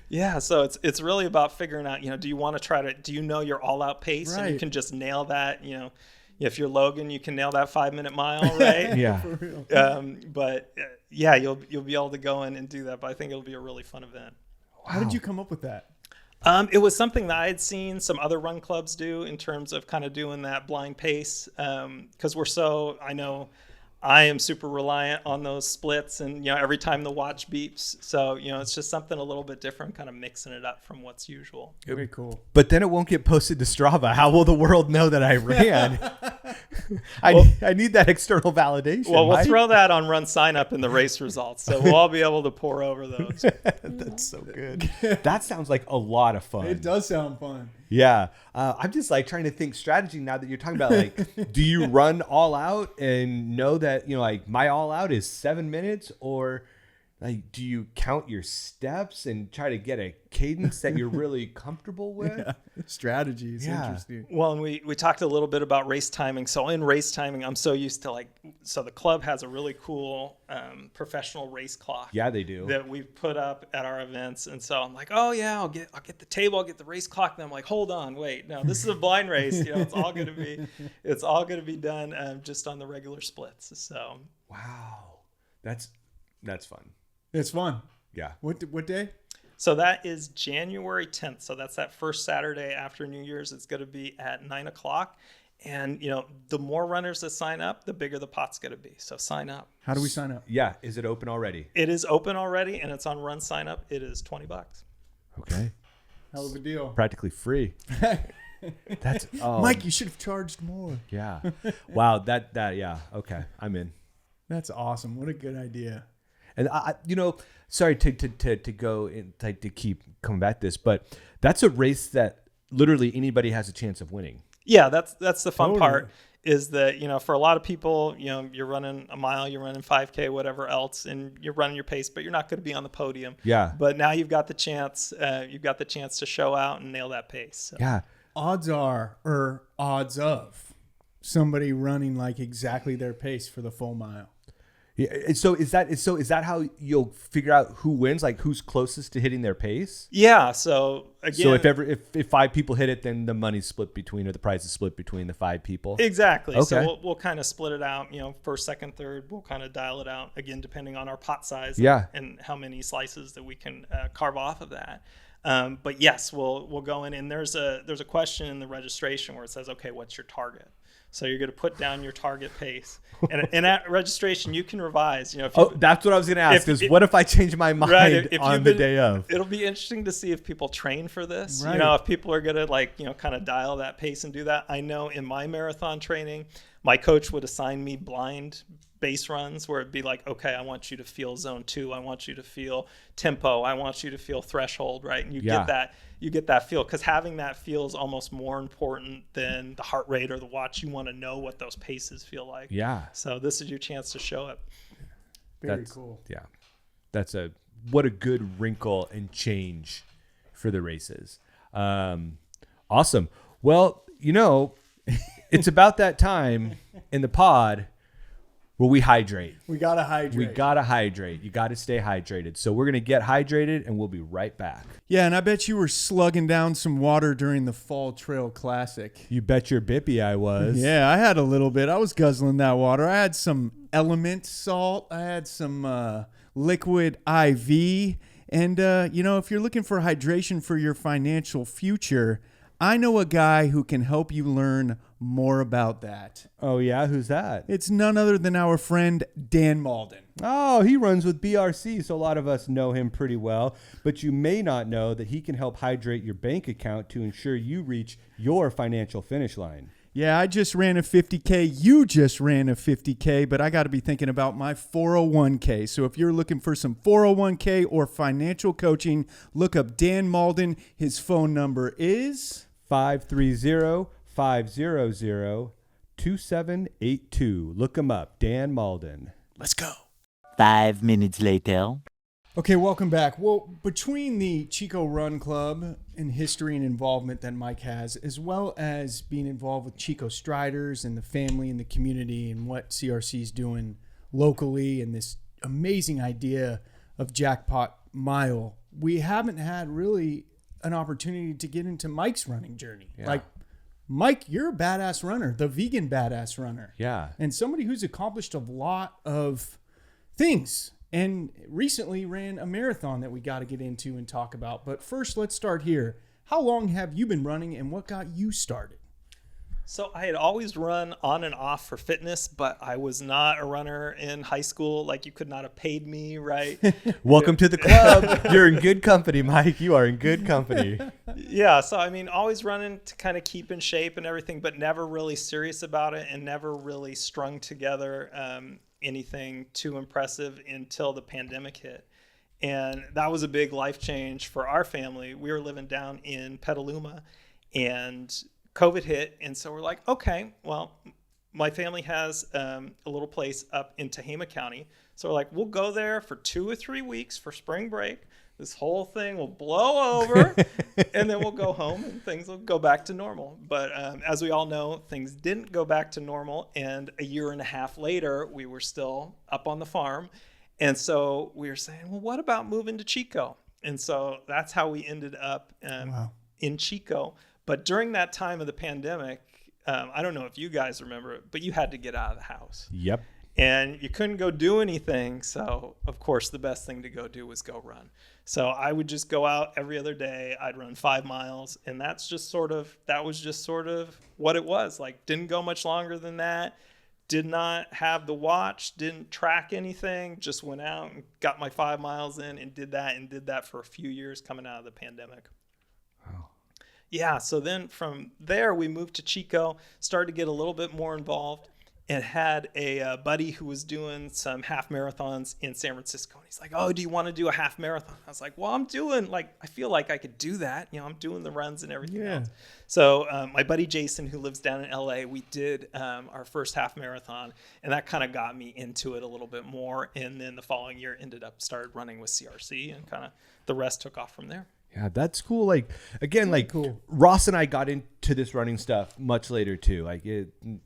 Speaker 3: Yeah, so it's really about figuring out, do you want to do you know your all-out pace, and you
Speaker 1: Right.
Speaker 3: can just nail that, if you're Logan, you can nail that 5-minute mile, right?
Speaker 2: Yeah.
Speaker 1: For real.
Speaker 3: But yeah, you'll be able to go in and do that. But I think it'll be a really fun event.
Speaker 1: How did you come up with that?
Speaker 3: It was something that I had seen some other run clubs do in terms of kind of doing that blind pace. Because I know I am super reliant on those splits, and every time the watch beeps. So it's just something a little bit different, kind of mixing it up from what's usual.
Speaker 1: Very cool.
Speaker 2: But then it won't get posted to Strava. How will the world know that I ran? I need that external validation.
Speaker 3: Well, we'll
Speaker 2: right?
Speaker 3: throw that on run sign up in the race results, so we'll all be able to pour over those.
Speaker 2: That's so good. That sounds like a lot of fun.
Speaker 1: It does sound fun.
Speaker 2: Yeah. I'm just like trying to think strategy now that you're talking about, like, do you run all out and know that, like my all out is 7 minutes, or like, do you count your steps and try to get a cadence that you're really comfortable with?
Speaker 1: Yeah. Strategy is interesting.
Speaker 3: Well, and we talked a little bit about race timing. So in race timing, I'm so used to so the club has a really cool professional race clock.
Speaker 2: Yeah, they do.
Speaker 3: That we put up at our events. And so I'm like, oh yeah, I'll get the table, I'll get the race clock. And I'm like, hold on, wait, no, this is a blind race. It's all gonna be done just on the regular splits. So
Speaker 2: Wow. That's fun.
Speaker 1: It's fun.
Speaker 2: Yeah.
Speaker 1: What day?
Speaker 3: So that is January 10th. So that's that first Saturday after New Year's. It's going to be at 9:00. And, the more runners that sign up, the bigger the pot's going to be. So sign up.
Speaker 1: How do we sign up?
Speaker 2: Yeah. Is it open already?
Speaker 3: It is open already, and it's on Run Sign Up. It is $20.
Speaker 2: Okay.
Speaker 1: Hell of a deal.
Speaker 2: Practically free. That's
Speaker 1: Mike, you should have charged more.
Speaker 2: Yeah. Wow. That yeah. Okay. I'm in.
Speaker 1: That's awesome. What a good idea.
Speaker 2: And I sorry to go in, to keep coming back to this, but that's a race that literally anybody has a chance of winning.
Speaker 3: Yeah, that's the fun
Speaker 1: Totally.
Speaker 3: part is that, for a lot of people, you're running a mile, you're running 5K, whatever else, and you're running your pace, but you're not going to be on the podium.
Speaker 2: Yeah.
Speaker 3: But now you've got the chance to show out and nail that pace. So.
Speaker 2: Yeah.
Speaker 1: Odds of somebody running like exactly their pace for the full mile.
Speaker 2: Yeah, and so is that how you'll figure out who wins, like who's closest to hitting their pace?
Speaker 3: Yeah. So again,
Speaker 2: So if 5 people hit it, then the money's split between, or the prize is split between the 5 people.
Speaker 3: exactly.
Speaker 2: Okay.
Speaker 3: So we'll kind of split it out. First, second, third. We'll kind of dial it out again, depending on our pot size.
Speaker 2: Yeah.
Speaker 3: And how many slices that we can carve off of that. But yes, we'll go in, and there's a question in the registration where it says, okay, what's your target? So you're going to put down your target pace, and at registration you can revise.
Speaker 2: That's what I was going to ask. What if I change my mind on the day of?
Speaker 3: It'll be interesting to see if people train for this.
Speaker 1: Right.
Speaker 3: If people are going to kind of dial that pace and do that. I know in my marathon training, my coach would assign me blind base runs where it'd be like, okay, I want you to feel zone 2. I want you to feel tempo. I want you to feel threshold, right? And you get that feel, because having that feel is almost more important than the heart rate or the watch. You want to know what those paces feel like.
Speaker 2: Yeah.
Speaker 3: So this is your chance to show it.
Speaker 1: Very cool.
Speaker 2: Yeah. What a good wrinkle and change for the races. Awesome. Well, it's about that time in the pod where we hydrate.
Speaker 1: We got to hydrate.
Speaker 2: You got to stay hydrated. So we're going to get hydrated and we'll be right back.
Speaker 1: Yeah, and I bet you were slugging down some water during the Fall Trail Classic.
Speaker 2: You bet your bippy I was.
Speaker 1: Yeah, I had a little bit. I was guzzling that water. I had some element salt. I had some liquid IV. And, if you're looking for hydration for your financial future, I know a guy who can help you learn more about that.
Speaker 2: Oh, yeah? Who's that?
Speaker 1: It's none other than our friend Dan Malden.
Speaker 2: Oh, he runs with BRC, so a lot of us know him pretty well. But you may not know that he can help hydrate your bank account to ensure you reach your financial finish line.
Speaker 1: Yeah, I just ran a 50K. You just ran a 50K, but I got to be thinking about my 401K. So if you're looking for some 401K or financial coaching, look up Dan Malden. His phone number is
Speaker 2: 530-500-2782. Look him up, Dan Malden.
Speaker 1: Let's go.
Speaker 4: 5 minutes later.
Speaker 1: Okay, welcome back. Well, between the Chico Run Club and history and involvement that Mike has, as well as being involved with Chico Striders and the family and the community and what CRC is doing locally and this amazing idea of Jackpot Mile, we haven't had really an opportunity to get into Mike's running journey.
Speaker 2: Yeah.
Speaker 1: Like, Mike, you're a badass runner, the vegan badass runner.
Speaker 2: Yeah.
Speaker 1: And somebody who's accomplished a lot of things. And recently ran a marathon that we got to get into and talk about. But first, let's start here. How long have you been running and what got you started?
Speaker 3: So I had always run on and off for fitness, but I was not a runner in high school. Like, you could not have paid me, right?
Speaker 2: Welcome to the club. You're in good company, Mike. You are in good company.
Speaker 3: Yeah. So, always running to kind of keep in shape and everything, but never really serious about it and never really strung together anything too impressive until the pandemic hit. And that was a big life change for our family. We were living down in Petaluma and COVID hit. And so we're like, okay, well, my family has a little place up in Tehama County. So we're like, we'll go there for 2 or 3 weeks for spring break. This whole thing will blow over and then we'll go home and things will go back to normal. But as we all know, things didn't go back to normal. And a year and a half later, we were still up on the farm. And so we were saying, well, what about moving to Chico? And so that's how we ended up in Chico. But during that time of the pandemic, I don't know if you guys remember it, but you had to get out of the house.
Speaker 2: Yep.
Speaker 3: And you couldn't go do anything. So, of course, the best thing to go do was go run. So I would just go out every other day. I'd run 5 miles. And that was just sort of what it was. Like, didn't go much longer than that. Did not have the watch, didn't track anything. Just went out and got my 5 miles in and did that for a few years coming out of the pandemic.
Speaker 2: Wow.
Speaker 3: Yeah. So then from there, we moved to Chico, started to get a little bit more involved. And had a buddy who was doing some half marathons in San Francisco. And he's like, oh, do you want to do a half marathon? I was like, well, I feel like I could do that. I'm doing the runs and everything else. So my buddy Jason, who lives down in LA, we did our first half marathon. And that kind of got me into it a little bit more. And then the following year started running with CRC and kind of the rest took off from there.
Speaker 2: Yeah, that's cool. Like, again,
Speaker 1: Really cool.
Speaker 2: Ross and I got into this running stuff much later too. Like,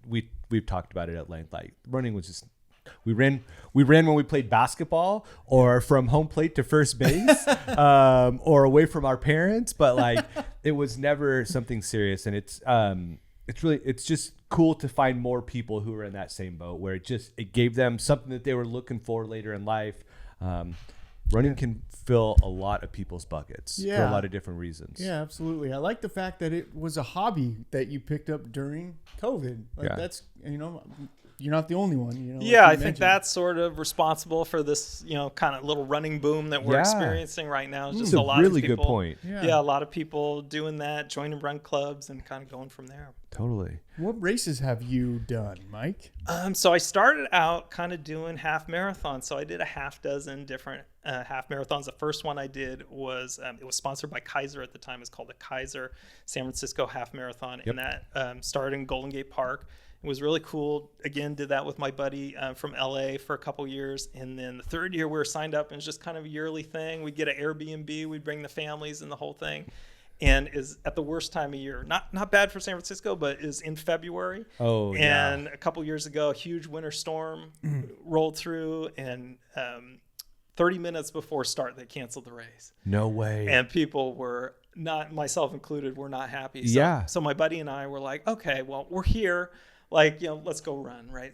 Speaker 2: we've talked about it at length. Like, running was just, we ran when we played basketball or from home plate to first base, or away from our parents. But like, it was never something serious. And it's just cool to find more people who are in that same boat where it gave them something that they were looking for later in life. Running can fill a lot of people's buckets for a lot of different reasons.
Speaker 1: Yeah, absolutely. I like the fact that it was a hobby that you picked up during COVID. Like that's, you're not the only one.
Speaker 3: Yeah, I think that's sort of responsible for this, kind of little running boom that we're experiencing right now. It's just a lot
Speaker 2: really
Speaker 3: of people,
Speaker 2: good point.
Speaker 3: Yeah, a lot of people doing that, joining run clubs and kind of going from there.
Speaker 2: Totally.
Speaker 1: What races have you done, Mike?
Speaker 3: So I started out kind of doing half marathons. So I did a half dozen different half marathons. The first one I did was, it was sponsored by Kaiser at the time. It's called the Kaiser San Francisco Half Marathon. And that started in Golden Gate Park. It was really cool. Again, did that with my buddy from LA for a couple years. And then the third year we were signed up, and it's just kind of a yearly thing. We'd get an Airbnb, we'd bring the families and the whole thing. And is at the worst time of year. Not bad for San Francisco, but is in February.
Speaker 2: Oh,
Speaker 3: and a couple years ago, a huge winter storm rolled through, and 30 minutes before start, they canceled the race.
Speaker 2: No way.
Speaker 3: And people were not, myself included, were not happy. So my buddy and I were like, okay, well, we're here. Like, let's go run, right?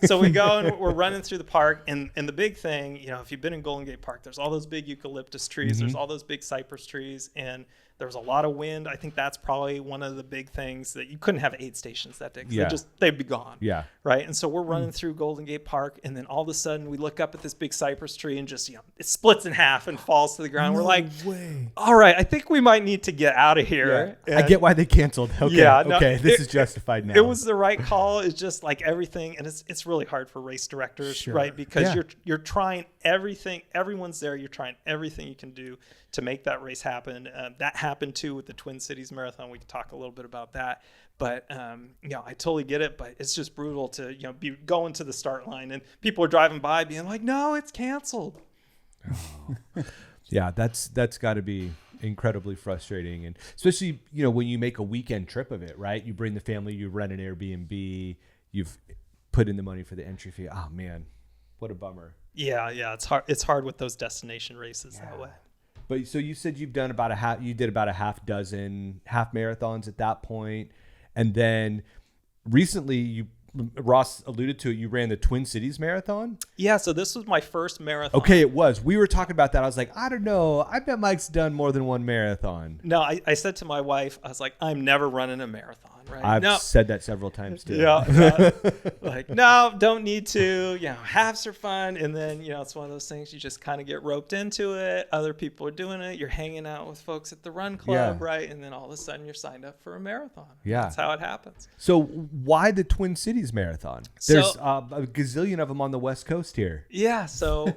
Speaker 3: So we go and we're running through the park, and the big thing, if you've been in Golden Gate Park, there's all those big eucalyptus trees, there's all those big cypress trees, and there was a lot of wind. I think that's probably one of the big things that you couldn't have aid stations that day. They'd be gone.
Speaker 2: Yeah.
Speaker 3: Right. And so we're running through Golden Gate Park, and then all of a sudden we look up at this big cypress tree and just, it splits in half and falls to the ground. We're like, all right, I think we might need to get out of here.
Speaker 2: Yeah. I get why they canceled. Okay. This is justified now.
Speaker 3: It was the right call. It's just like everything. And it's really hard for race directors, right? Because you're trying everything. Everyone's there. You're trying everything you can do to make that race happen. That happened too with the Twin Cities Marathon. We could talk a little bit about that. But I totally get it. But it's just brutal to be going to the start line and people are driving by being like, "No, it's canceled."
Speaker 2: Oh. Yeah, that's got to be incredibly frustrating, and especially when you make a weekend trip of it, right? You bring the family, you rent an Airbnb, you've put in the money for the entry fee. Oh man, what a bummer.
Speaker 3: Yeah, it's hard. It's hard with those destination races that way.
Speaker 2: But so you said you did about a half dozen half marathons at that point. And then recently Ross alluded to it, you ran the Twin Cities Marathon?
Speaker 3: Yeah, so this was my first marathon.
Speaker 2: Okay, it was. We were talking about that. I was like, I don't know. I bet Mike's done more than one marathon.
Speaker 3: No, I said to my wife, I was like, I'm never running a marathon, right?
Speaker 2: I've said that several times too.
Speaker 3: Yeah. Like, no, don't need to. Halves are fun. And then, it's one of those things you just kind of get roped into it. Other people are doing it. You're hanging out with folks at the run club, right? And then all of a sudden you're signed up for a marathon.
Speaker 2: Yeah.
Speaker 3: That's how it happens.
Speaker 2: So why the Twin Cities Marathon? There's a gazillion of them on the West Coast here.
Speaker 3: Yeah. So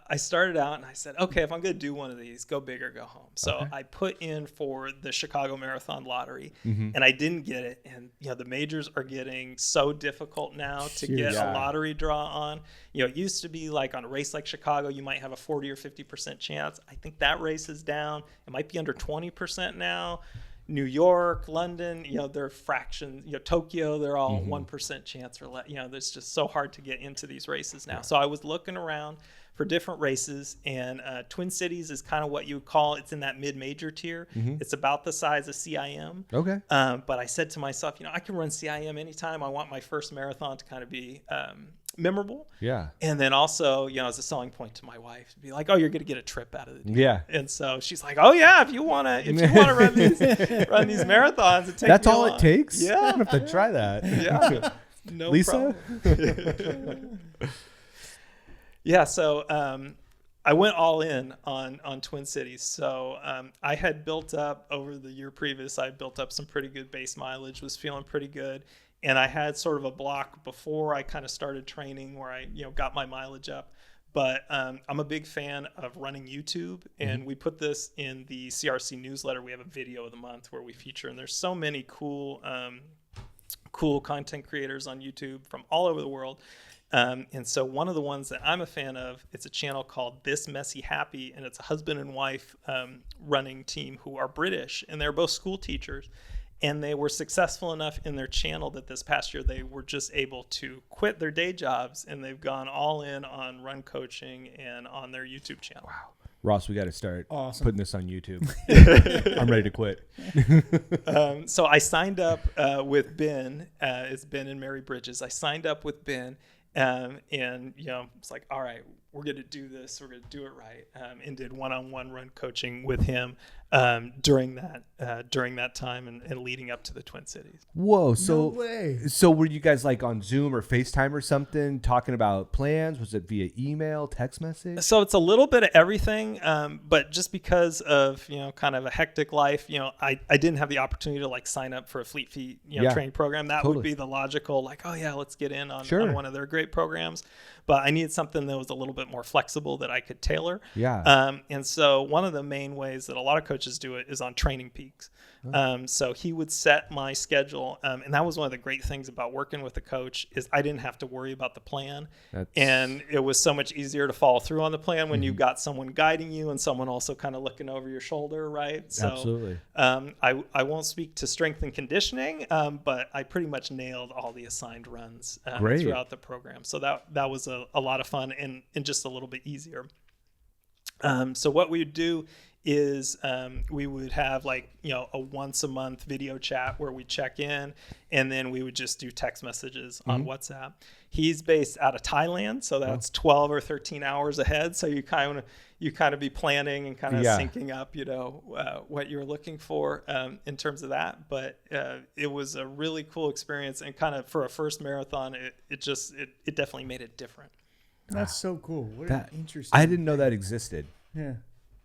Speaker 3: I started out and I said, okay, if I'm going to do one of these, go big or go home. So I put in for the Chicago Marathon lottery and I didn't get it. And, the majors are getting so difficult now to get a lottery draw on. It used to be like on a race like Chicago, you might have a 40 or 50% chance. I think that race is down. It might be under 20% now. New York, London, they're fractions, Tokyo, they're all 1% chance or less. It's just so hard to get into these races now. So I was looking around for different races, and Twin Cities is kind of what you would call, it's in that mid-major tier. It's about the size of CIM.
Speaker 2: Okay.
Speaker 3: But I said to myself, I can run CIM anytime. I want my first marathon to kind of be memorable. Yeah. And then also, as a selling point to my wife, to be like, oh, you're going to get a trip out of it.
Speaker 2: Yeah.
Speaker 3: And so she's like, oh yeah, if you want to run these marathons, it takes
Speaker 2: That's all it takes?
Speaker 3: Yeah.
Speaker 2: I don't have to try that.
Speaker 3: Yeah. No
Speaker 2: Lisa?
Speaker 3: Yeah. So, I went all in on Twin Cities. So I had built up over the year previous, I built up some pretty good base mileage, was feeling pretty good. And I had sort of a block before I kind of started training where I, got my mileage up. But I'm a big fan of running YouTube. And we put this in the CRC newsletter. We have a video of the month where we feature. And there's so many cool content creators on YouTube from all over the world. And so one of the ones that I'm a fan of, it's a channel called This Messy Happy. And it's a husband and wife running team who are British. And they're both school teachers. And they were successful enough in their channel that this past year they were just able to quit their day jobs, and they've gone all in on run coaching and on their YouTube channel.
Speaker 2: Wow. Ross, we got to start putting this on YouTube. I'm ready to quit.
Speaker 3: So I signed up with Ben. It's Ben and Mary Bridges. I signed up with Ben, and it's like, all right, we're going to do this. We're going to do it right. And did one-on-one run coaching with him during that time and leading up to the Twin Cities.
Speaker 2: Whoa.
Speaker 1: No way.
Speaker 2: So were you guys like on Zoom or FaceTime or something talking about plans? Was it via email, text message?
Speaker 3: So it's a little bit of everything, but just because of, kind of a hectic life, I didn't have the opportunity to like sign up for a Fleet Feet, training program. That would be the logical, like, oh yeah, let's get in on one of their great programs. But I needed something that was a little bit more flexible that I could tailor.
Speaker 2: Yeah.
Speaker 3: And so one of the main ways that a lot of coaches do it is on Training Peaks. So he would set my schedule. And that was one of the great things about working with a coach is I didn't have to worry about the plan. And it was so much easier to follow through on the plan when you've got someone guiding you and someone also kind of looking over your shoulder, right? So,
Speaker 2: absolutely.
Speaker 3: I won't speak to strength and conditioning, but I pretty much nailed all the assigned runs throughout the program. So that was a lot of fun and just a little bit easier. So what we would do is we would have like, a once a month video chat where we check in, and then we would just do text messages on WhatsApp. He's based out of Thailand, so that's 12 or 13 hours ahead. So you kind of be planning and kind of syncing up, what you're looking for in terms of that. But it was a really cool experience, and kind of for a first marathon, it definitely made it different.
Speaker 1: That's so cool. What an interesting.
Speaker 2: I didn't know that existed.
Speaker 1: Yeah.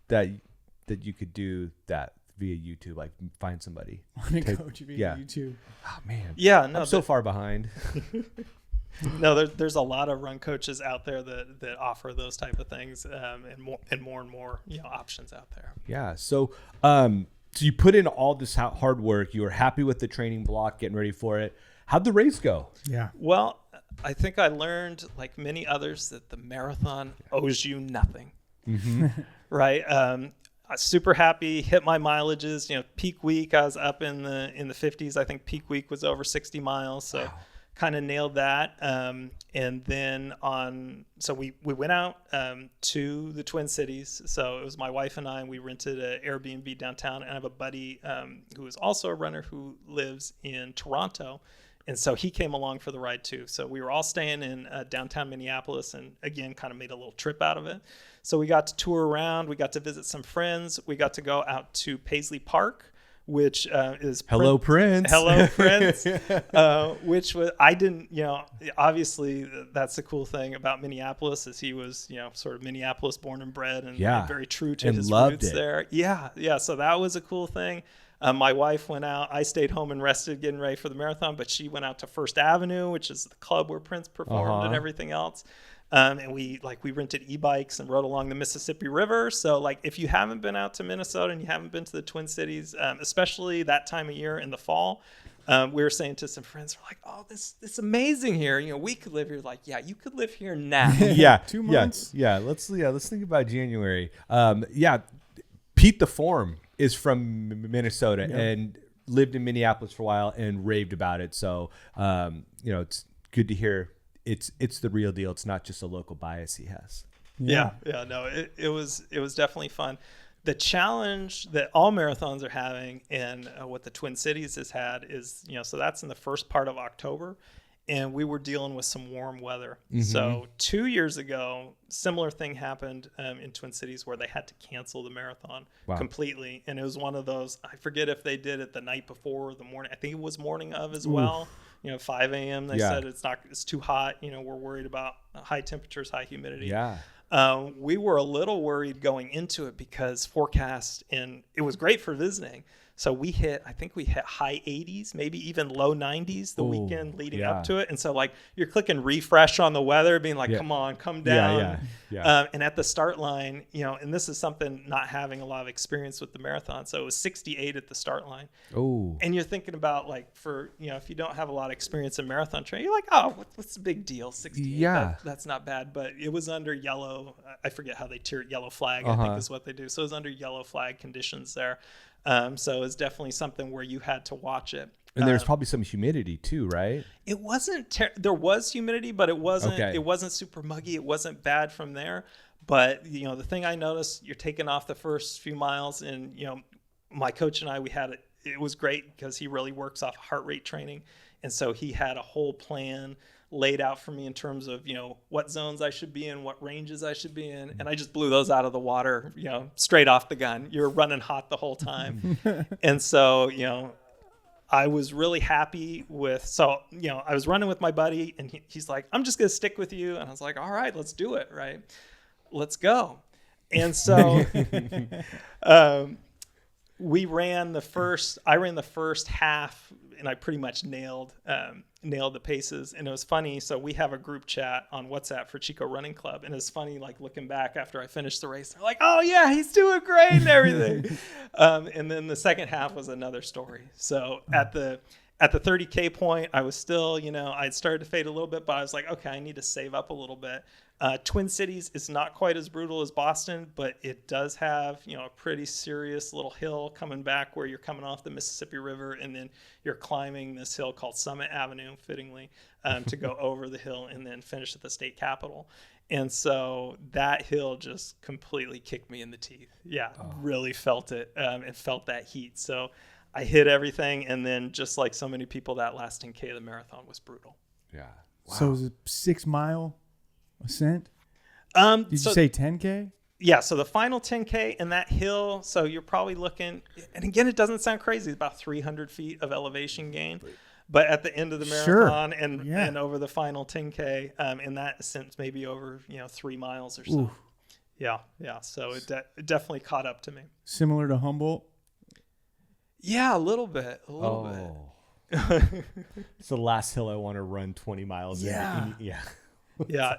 Speaker 2: That you could do that via YouTube, like find somebody.
Speaker 1: Coach via YouTube.
Speaker 2: Oh man.
Speaker 3: Yeah, no,
Speaker 2: I'm so far behind.
Speaker 3: No, there's a lot of run coaches out there that offer those type of things, and more options out there.
Speaker 2: Yeah. So so you put in all this hard work. You were happy with the training block, getting ready for it. How'd the race go?
Speaker 1: Yeah.
Speaker 3: Well, I think I learned, like many others, that the marathon owes you nothing. Right. I was super happy, hit my mileages, peak week, I was up in the 50s. I think peak week was over 60 miles. So kind of nailed that. And then so we went out to the Twin Cities. So it was my wife and I, and we rented an Airbnb downtown, and I have a buddy who is also a runner who lives in Toronto. And so he came along for the ride too. So we were all staying in downtown Minneapolis, and again, kind of made a little trip out of it. So we got to tour around. We got to visit some friends. We got to go out to Paisley Park, which is
Speaker 2: Hello Prince.
Speaker 3: Which was, I didn't, obviously that's the cool thing about Minneapolis is he was, sort of Minneapolis born and bred, and very true to his roots there. Yeah. So that was a cool thing. My wife went out. I stayed home and rested, getting ready for the marathon, but she went out to First Avenue, which is the club where Prince performed and everything else. And we rented e-bikes and rode along the Mississippi River. So like, if you haven't been out to Minnesota and you haven't been to the Twin Cities, especially that time of year in the fall, we were saying to some friends, we're like, oh, this is amazing here. We could live here. Like, yeah, you could live here now.
Speaker 1: 2 months.
Speaker 2: Yeah. Let's think about January. Pete the Form is from Minnesota and lived in Minneapolis for a while and raved about it. So, it's good to hear it's the real deal. It's not just a local bias he has.
Speaker 3: Yeah. No, it was definitely fun. The challenge that all marathons are having, and what the Twin Cities has had is, so that's in the first part of October, and we were dealing with some warm weather. So 2 years ago, similar thing happened in Twin Cities where they had to cancel the marathon completely. And it was one of those, I forget if they did it the night before or the morning. I think it was morning of as well. 5 a.m. They said it's too hot. We're worried about high temperatures, high humidity.
Speaker 2: Yeah.
Speaker 3: We were a little worried going into it because forecast, and it was great for visiting. So we hit high 80s, maybe even low 90s the weekend leading up to it. And so like you're clicking refresh on the weather, being like, come on, come down. And at the start line, and this is something not having a lot of experience with the marathon. So it was 68 at the start line.
Speaker 2: Oh.
Speaker 3: And you're thinking about like for, if you don't have a lot of experience in marathon training, you're like, oh, what's the big deal? 68, that's not bad. But it was under yellow. I forget how they tier it, yellow flag, I think is what they do. So it was under yellow flag conditions there. So it's definitely something where you had to watch it.
Speaker 2: And there's probably some humidity too, right?
Speaker 3: It wasn't, there was humidity, but it wasn't super muggy. It wasn't bad from there. But, the thing I noticed, you're taking off the first few miles, and, my coach and I, it was great because he really works off heart rate training. And so he had a whole plan laid out for me in terms of, what zones I should be in, what ranges I should be in. And I just blew those out of the water, straight off the gun. You're running hot the whole time. And so, I was really happy I was running with my buddy, and he's like, I'm just going to stick with you. And I was like, all right, let's do it. Right. Let's go. And so I ran the first half, and I pretty much nailed the paces. And it was funny. So we have a group chat on WhatsApp for Chico Running Club. And it's funny, like looking back after I finished the race, they're like, oh yeah, he's doing great and everything. And then the second half was another story. So at the 30K point, I was still, I'd started to fade a little bit, but I was like, okay, I need to save up a little bit. Twin Cities is not quite as brutal as Boston, but it does have, a pretty serious little hill coming back where you're coming off the Mississippi River, and then you're climbing this hill called Summit Avenue, fittingly, to go over the hill and then finish at the state capitol. And so that hill just completely kicked me in the teeth. Yeah, really felt it, and felt that heat. So I hit everything, and then just like so many people, that last 10K of the marathon was brutal.
Speaker 2: Yeah.
Speaker 1: Wow. So it was a 6 mile ascent? Did you say 10K?
Speaker 3: Yeah, so the final 10K and that hill, so you're probably looking, and again, it doesn't sound crazy, about 300 feet of elevation gain. But at the end of the marathon and over the final 10K, in that ascent, maybe over 3 miles or so. Ooh. Yeah. So it definitely caught up to me.
Speaker 1: Similar to Humboldt?
Speaker 3: Yeah, a little bit.
Speaker 2: It's the last hill I want to run 20 miles in. Yeah.
Speaker 3: Yeah,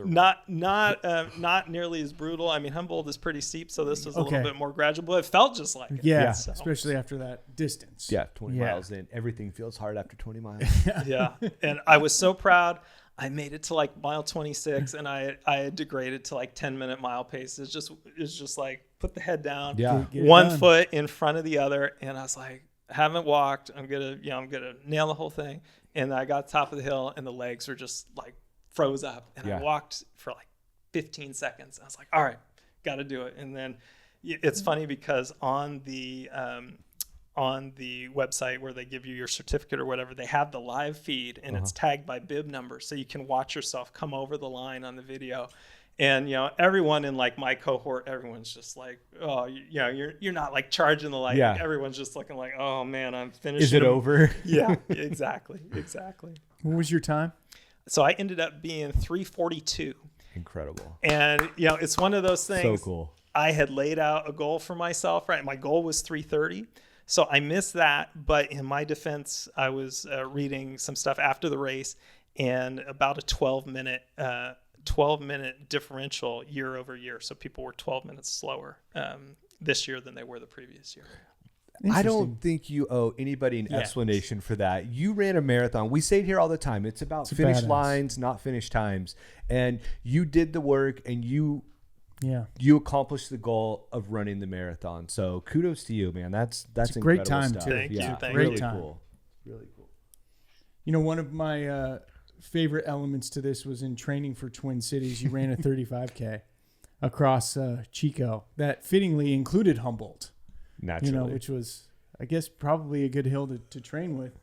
Speaker 3: not nearly as brutal. I mean, Humboldt is pretty steep, so this was a little bit more gradual, but it felt just like it.
Speaker 1: Yeah, so. Especially after that distance.
Speaker 2: Yeah, 20 miles in. Everything feels hard after 20 miles.
Speaker 3: Yeah, and I was so proud. I made it to like mile 26, and I had degraded to like 10-minute mile pace. It's just like put the head down, one foot in front of the other, and I was like, haven't walked. I'm gonna nail the whole thing. And I got to the top of the hill, and the legs were just like froze up, and I walked for like 15 seconds. I was like, all right, got to do it. And then it's funny because on the website where they give you your certificate or whatever, they have the live feed, and it's tagged by bib number, so you can watch yourself come over the line on the video. And everyone in like my cohort, everyone's just like, oh, you're not like charging the light.
Speaker 2: Yeah.
Speaker 3: Like, everyone's just looking like, oh man, I'm finished.
Speaker 2: Is it over?
Speaker 3: Yeah, exactly.
Speaker 1: What was your time?
Speaker 3: So I ended up being 3:42.
Speaker 2: Incredible.
Speaker 3: And it's one of those things.
Speaker 2: So cool.
Speaker 3: I had laid out a goal for myself, right? My goal was 3:30. So I missed that, but in my defense, I was reading some stuff after the race, and about a 12-minute differential year over year. So people were 12 minutes slower this year than they were the previous year.
Speaker 2: I don't think you owe anybody an explanation for that. You ran a marathon. We say it here all the time. It's about finish lines, not finish times. And you did the work, and you accomplished the goal of running the marathon. So kudos to you, man. That's a great time stuff.
Speaker 3: Too. Thank you.
Speaker 2: Really cool. Really cool.
Speaker 1: One of my favorite elements to this was in training for Twin Cities. You ran a 35K across Chico that fittingly included Humboldt.
Speaker 2: Naturally.
Speaker 1: Which was, I guess, probably a good hill to train with.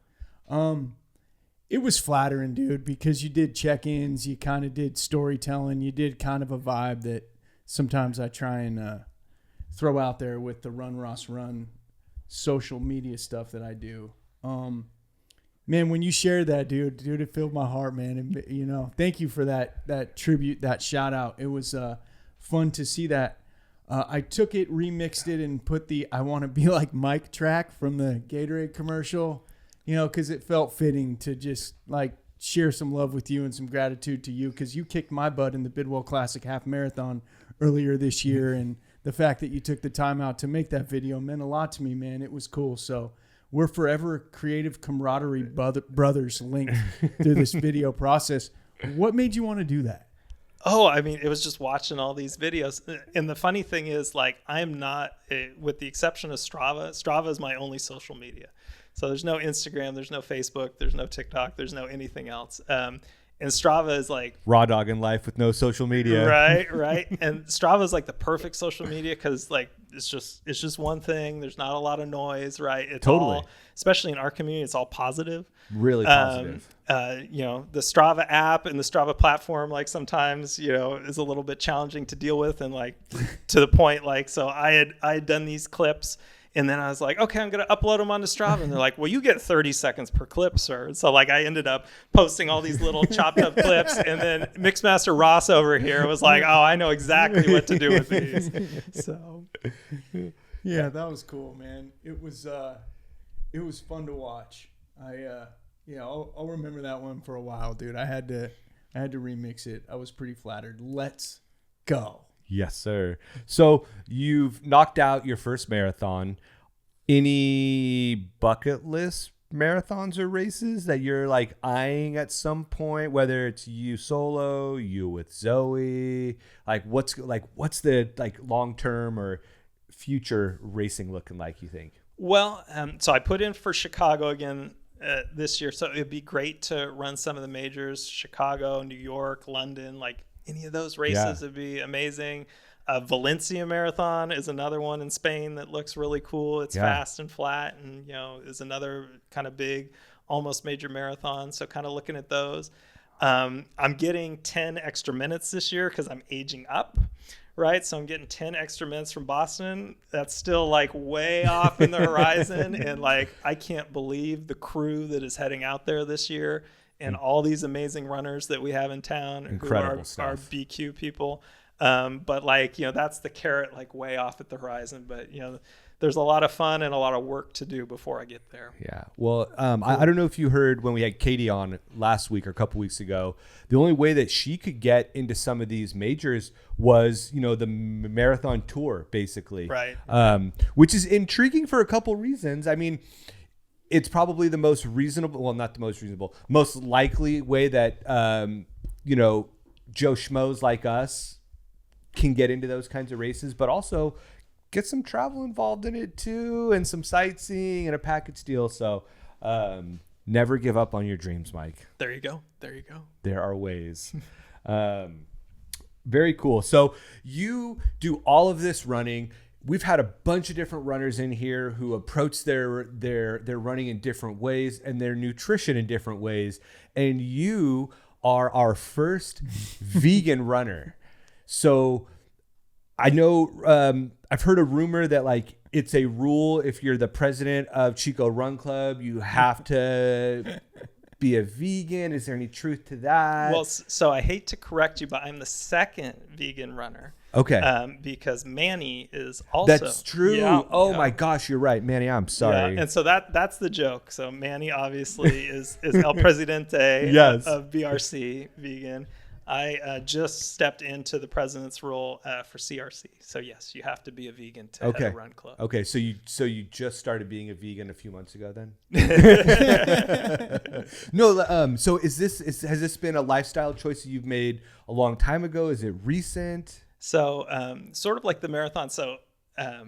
Speaker 1: It was flattering, dude, because you did check-ins, you kind of did storytelling, you did kind of a vibe that sometimes I try and throw out there with the Run Ross Run social media stuff that I do. Man, when you shared that, dude, it filled my heart, man. And, thank you for that tribute, that shout out. It was fun to see that. I took it, remixed it, and put the I Want to Be Like Mike track from the Gatorade commercial, because it felt fitting to just like share some love with you and some gratitude to you, because you kicked my butt in the Bidwell Classic Half Marathon earlier this year. And the fact that you took the time out to make that video meant a lot to me, man. It was cool. So we're forever creative camaraderie brothers linked through this video process. What made you want to do that?
Speaker 3: Oh, I mean, it was just watching all these videos. And the funny thing is, like, I am not, with the exception of Strava is my only social media. So there's no Instagram, there's no Facebook, there's no TikTok, there's no anything else. And Strava is like
Speaker 2: raw dog in life with no social media.
Speaker 3: Right. And Strava is like the perfect social media because like it's just one thing. There's not a lot of noise, right? It's
Speaker 2: Totally.
Speaker 3: all, especially in our community, it's all positive.
Speaker 2: Really positive.
Speaker 3: The Strava app and the Strava platform, like sometimes, is a little bit challenging to deal with. And like to the point, like, so I had done these clips and then I was like, okay, I'm going to upload them onto Strava. And they're like, well, you get 30 seconds per clip, sir. So like I ended up posting all these little chopped up clips. And then Mixmaster Ross over here was like, oh, I know exactly what to do with these. So
Speaker 1: yeah, that was cool, man. It was fun to watch. I'll remember that one for a while, dude. I had to remix it. I was pretty flattered. Let's go.
Speaker 2: Yes, sir. So you've knocked out your first marathon. Any bucket list marathons or races that you're like eyeing at some point, whether it's you solo, you with Zoe, like what's the like long-term or future racing looking like, you think?
Speaker 3: Well, so I put in for Chicago again this year. So it'd be great to run some of the majors, Chicago, New York, London, like any of those races would be amazing. Valencia Marathon is another one in Spain that looks really cool. It's fast and flat and, is another kind of big, almost major marathon. So kind of looking at those. I'm getting 10 extra minutes this year because I'm aging up, right? So I'm getting 10 extra minutes from Boston. That's still like way off in the horizon. And like, I can't believe the crew that is heading out there this year and all these amazing runners that we have in town.
Speaker 2: Incredible
Speaker 3: who are BQ people. But like, that's the carrot like way off at the horizon, but there's a lot of fun and a lot of work to do before I get there.
Speaker 2: Yeah. Well, I don't know if you heard when we had Katie on last week or a couple weeks ago, the only way that she could get into some of these majors was, the marathon tour basically.
Speaker 3: Right.
Speaker 2: Which is intriguing for a couple reasons. I mean, it's probably the most reasonable, well, not the most reasonable, most likely way that, Joe Schmoes like us can get into those kinds of races, but also get some travel involved in it too, and some sightseeing and a package deal. So never give up on your dreams, Mike.
Speaker 3: There you go.
Speaker 2: There are ways. Very cool. So you do all of this running. We've had a bunch of different runners in here who approach their running in different ways and their nutrition in different ways. And you are our first vegan runner. So I know I've heard a rumor that like it's a rule if you're the president of Chico Run Club, you have to be a vegan. Is there any truth to that?
Speaker 3: Well, so I hate to correct you, but I'm the second vegan runner.
Speaker 2: Okay.
Speaker 3: Because Manny is also.
Speaker 2: That's true. Yeah, my gosh, you're right, Manny. I'm sorry.
Speaker 3: Yeah, and so that's the joke. So Manny obviously is El Presidente of BRC vegan. I just stepped into the president's role for CRC. So yes, you have to be a vegan to head a run club.
Speaker 2: Okay, so you just started being a vegan a few months ago then? No, so has this been a lifestyle choice that you've made a long time ago? Is it recent?
Speaker 3: So sort of like the marathon. So I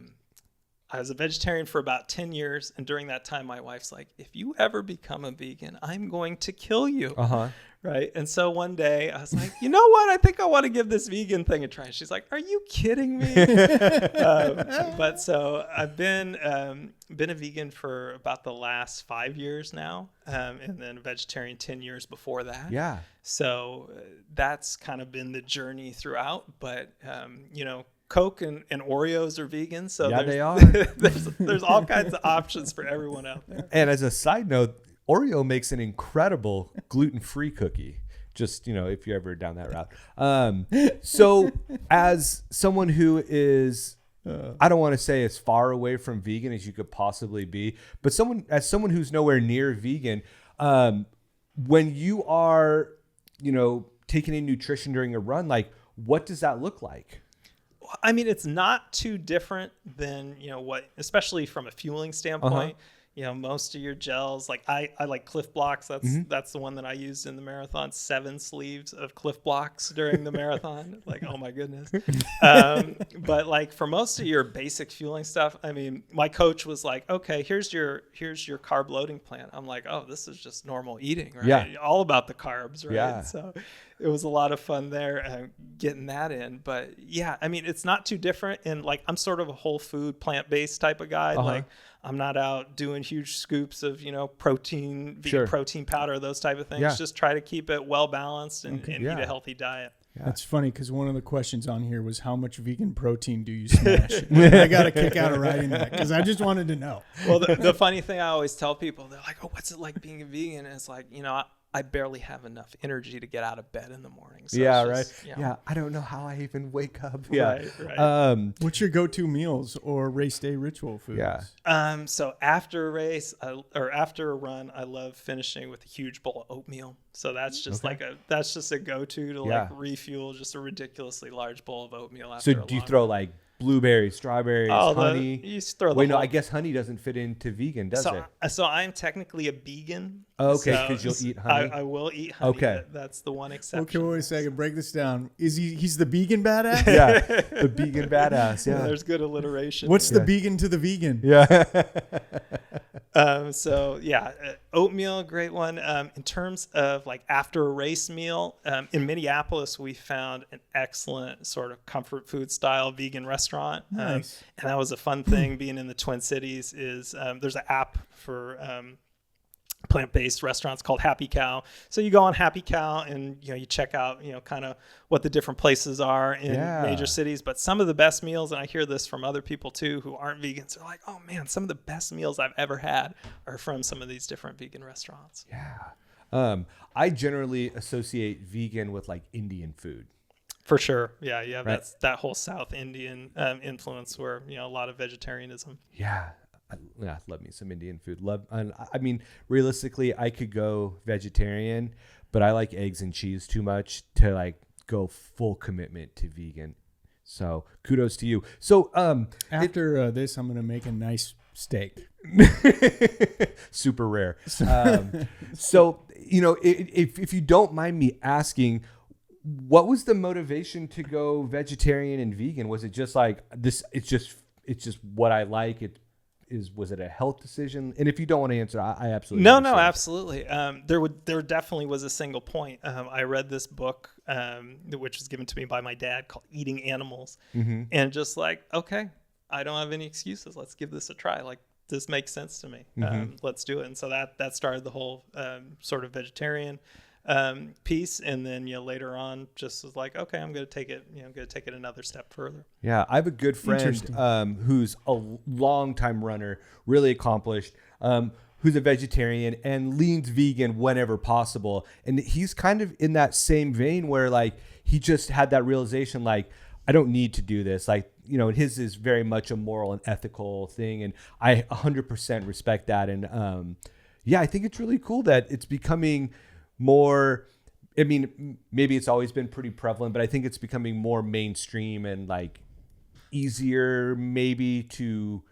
Speaker 3: was a vegetarian for about 10 years. And during that time, my wife's like, if you ever become a vegan, I'm going to kill you.
Speaker 2: Uh-huh.
Speaker 3: Right. And so one day I was like, you know what? I think I want to give this vegan thing a try. And she's like, are you kidding me? But so I've been a vegan for about the last 5 years now. And then a vegetarian 10 years before that.
Speaker 2: Yeah.
Speaker 3: So that's kind of been the journey throughout. But, Coke and Oreos are vegan. So
Speaker 2: yeah, they are.
Speaker 3: there's all kinds of options for everyone out there.
Speaker 2: And as a side note, Oreo makes an incredible gluten-free cookie. Just, if you're ever down that route. So as someone who is, I don't want to say as far away from vegan as you could possibly be, but someone who's nowhere near vegan, when you are, taking in nutrition during a run, like what does that look like?
Speaker 3: I mean, it's not too different than, what, especially from a fueling standpoint, most of your gels. Like I like Cliff Blocks. That's the one that I used in the marathon. 7 sleeves of Cliff Blocks during the marathon. Like, oh my goodness. But like for most of your basic fueling stuff, I mean, my coach was like, okay, here's your carb loading plan. I'm like, oh, this is just normal eating, right?
Speaker 2: Yeah.
Speaker 3: All about the carbs, right?
Speaker 2: Yeah.
Speaker 3: So it was a lot of fun there getting that in. But yeah, I mean, it's not too different. And like, I'm sort of a whole food, plant-based type of guy. Like I'm not out doing huge scoops of, protein, vegan protein powder, those type of things.
Speaker 2: Yeah.
Speaker 3: Just try to keep it well balanced and eat a healthy diet.
Speaker 2: Yeah.
Speaker 1: That's funny because one of the questions on here was how much vegan protein do you smash? I got a kick out of writing that because I just wanted to know.
Speaker 3: Well, the funny thing I always tell people, they're like, oh, what's it like being a vegan? And it's like, I barely have enough energy to get out of bed in the morning. So
Speaker 2: Yeah, I don't know how I even wake up. Yeah.
Speaker 3: Right.
Speaker 1: What's your go-to meals or race day ritual foods?
Speaker 2: Yeah.
Speaker 3: So after a race or after a run, I love finishing with a huge bowl of oatmeal. So that's just that's just a go-to to like refuel, just a ridiculously large bowl of oatmeal. After
Speaker 2: So do you throw like blueberries, strawberries, honey?
Speaker 3: You just throw
Speaker 2: no, I guess honey doesn't fit into vegan, does it?
Speaker 3: So I'm technically a vegan.
Speaker 2: Okay, because you'll eat honey.
Speaker 3: I will eat honey.
Speaker 2: Okay,
Speaker 3: that's the one exception.
Speaker 1: Okay, wait a second. Break this down. Is he's the vegan badass?
Speaker 2: Yeah, the vegan badass. Yeah,
Speaker 3: there's good alliteration.
Speaker 1: What's the vegan to the vegan?
Speaker 2: Yeah.
Speaker 3: Oatmeal, great one. In terms of like after a race meal, in Minneapolis, we found an excellent sort of comfort food style vegan restaurant.
Speaker 1: Nice.
Speaker 3: And that was a fun thing being in the Twin Cities is there's an app for plant-based restaurants called Happy Cow. So you go on Happy Cow and you check out kind of what the different places are in major cities. But some of the best meals, and I hear this from other people too who aren't vegans, are like, oh man, some of the best meals I've ever had are from some of these different vegan restaurants.
Speaker 2: Yeah. I generally associate vegan with like Indian food.
Speaker 3: For sure. Yeah. Yeah. Right. That's that whole South Indian influence where, a lot of vegetarianism.
Speaker 2: Yeah. Love me some Indian food. I mean, realistically, I could go vegetarian, but I like eggs and cheese too much to like go full commitment to vegan. So kudos to you. So
Speaker 1: after this, I'm gonna make a nice steak.
Speaker 2: Super rare. So if you don't mind me asking, what was the motivation to go vegetarian and vegan? Was it just like this? It's just what I like. Was it a health decision? And if you don't want to answer, I absolutely
Speaker 3: no, absolutely. There definitely was a single point. I read this book, which was given to me by my dad, called Eating Animals, and just like, okay, I don't have any excuses. Let's give this a try. Like this makes sense to me. Let's do it. And so that started the whole sort of vegetarian piece, and then later on just was like, okay, I'm gonna take it another step further.
Speaker 2: Yeah, I have a good friend who's a long-time runner, really accomplished, who's a vegetarian and leans vegan whenever possible, and he's kind of in that same vein where like he just had that realization, like, I don't need to do this, like, his is very much a moral and ethical thing, and I 100% respect that. And I think it's really cool that it's becoming more, I mean, maybe it's always been pretty prevalent, but I think it's becoming more mainstream and like easier maybe to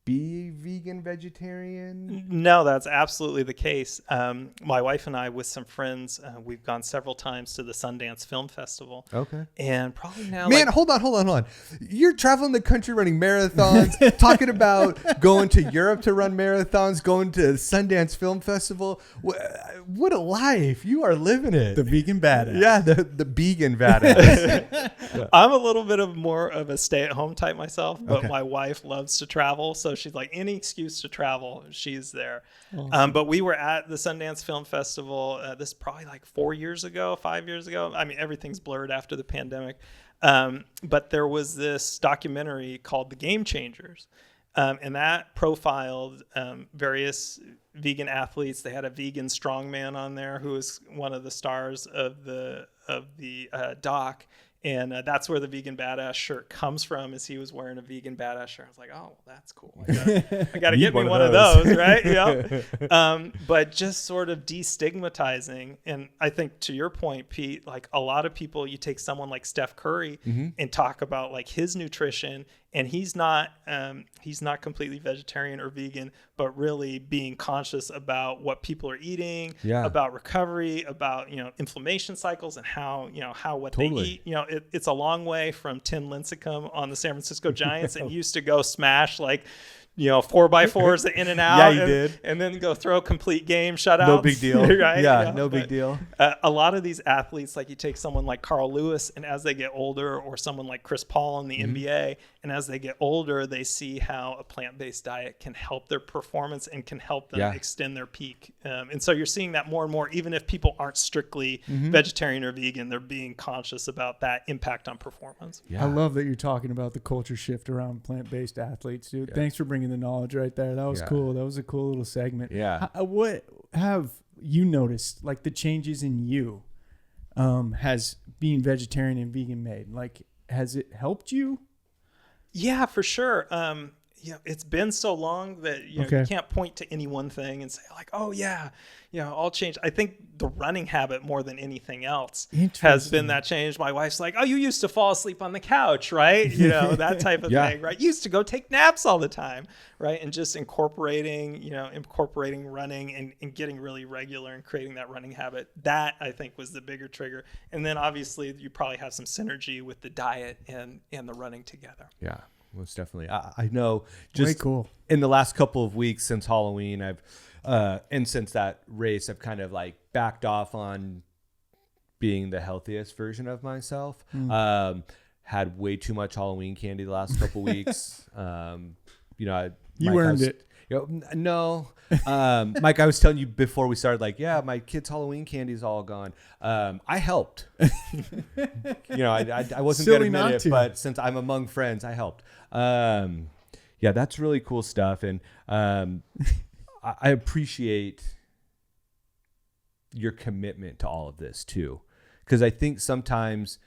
Speaker 2: be vegan, vegetarian.
Speaker 3: No, that's absolutely the case. My wife and I, with some friends, we've gone several times to the Sundance Film Festival.
Speaker 2: Okay.
Speaker 3: And probably now,
Speaker 2: man, hold on. You're traveling the country running marathons, talking about going to Europe to run marathons, going to Sundance Film Festival. What a life. You are living it.
Speaker 1: The vegan badass.
Speaker 2: Yeah, the vegan badass.
Speaker 3: I'm a little bit more of a stay-at-home type myself, but my wife loves to travel, so she's like, any excuse to travel, she's there. Awesome. But we were at the Sundance Film Festival, this probably like 5 years ago. I mean, everything's blurred after the pandemic. But there was this documentary called The Game Changers. And that profiled various vegan athletes. They had a vegan strongman on there who was one of the stars of the doc. And that's where the vegan badass shirt comes from, is he was wearing a vegan badass shirt. I was like, oh, that's cool. I got to get me one of those, right? Yeah. But just sort of destigmatizing. And I think to your point, Pete, like a lot of people, you take someone like Steph Curry and talk about like his nutrition, and he's not completely vegetarian or vegan, but really being conscious about what people are eating, about recovery, about inflammation cycles, and how what they eat. It's a long way from Tim Lincecum on the San Francisco Giants, and used to go smash 4x4s in and out.
Speaker 2: Yeah, he did.
Speaker 3: And then go throw complete game shutouts.
Speaker 2: No big deal.
Speaker 3: Right?
Speaker 2: Yeah, no big deal.
Speaker 3: A lot of these athletes, like you take someone like Carl Lewis, and as they get older, or someone like Chris Paul in the NBA, and as they get older, they see how a plant-based diet can help their performance and can help them extend their peak. And so you're seeing that more and more, even if people aren't strictly vegetarian or vegan, they're being conscious about that impact on performance.
Speaker 1: I love that you're talking about the culture shift around plant-based athletes, dude. Thanks for bringing the knowledge right there. That was cool. That was a cool little segment. What have you noticed, like the changes in you, has being vegetarian and vegan made? Like, has it helped you?
Speaker 3: Yeah, for sure. It's been so long that you can't point to any one thing and say like, oh yeah, all changed. I think the running habit more than anything else has been that change. My wife's like, oh, you used to fall asleep on the couch, right? That type of thing, right? You used to go take naps all the time, right? And just incorporating running and getting really regular and creating that running habit. That I think was the bigger trigger. And then obviously you probably have some synergy with the diet and the running together.
Speaker 2: Yeah. Most definitely. I know just
Speaker 1: way cool.
Speaker 2: In the last couple of weeks since Halloween, and since that race, I've kind of like backed off on being the healthiest version of myself. Had way too much Halloween candy the last couple weeks.
Speaker 1: You earned it.
Speaker 2: No, Mike, I was telling you before we started, like, my kids' Halloween candy is all gone. I helped. I wasn't going to admit it, but since I'm among friends, I helped. That's really cool stuff. And I appreciate your commitment to all of this too. Because I think sometimes,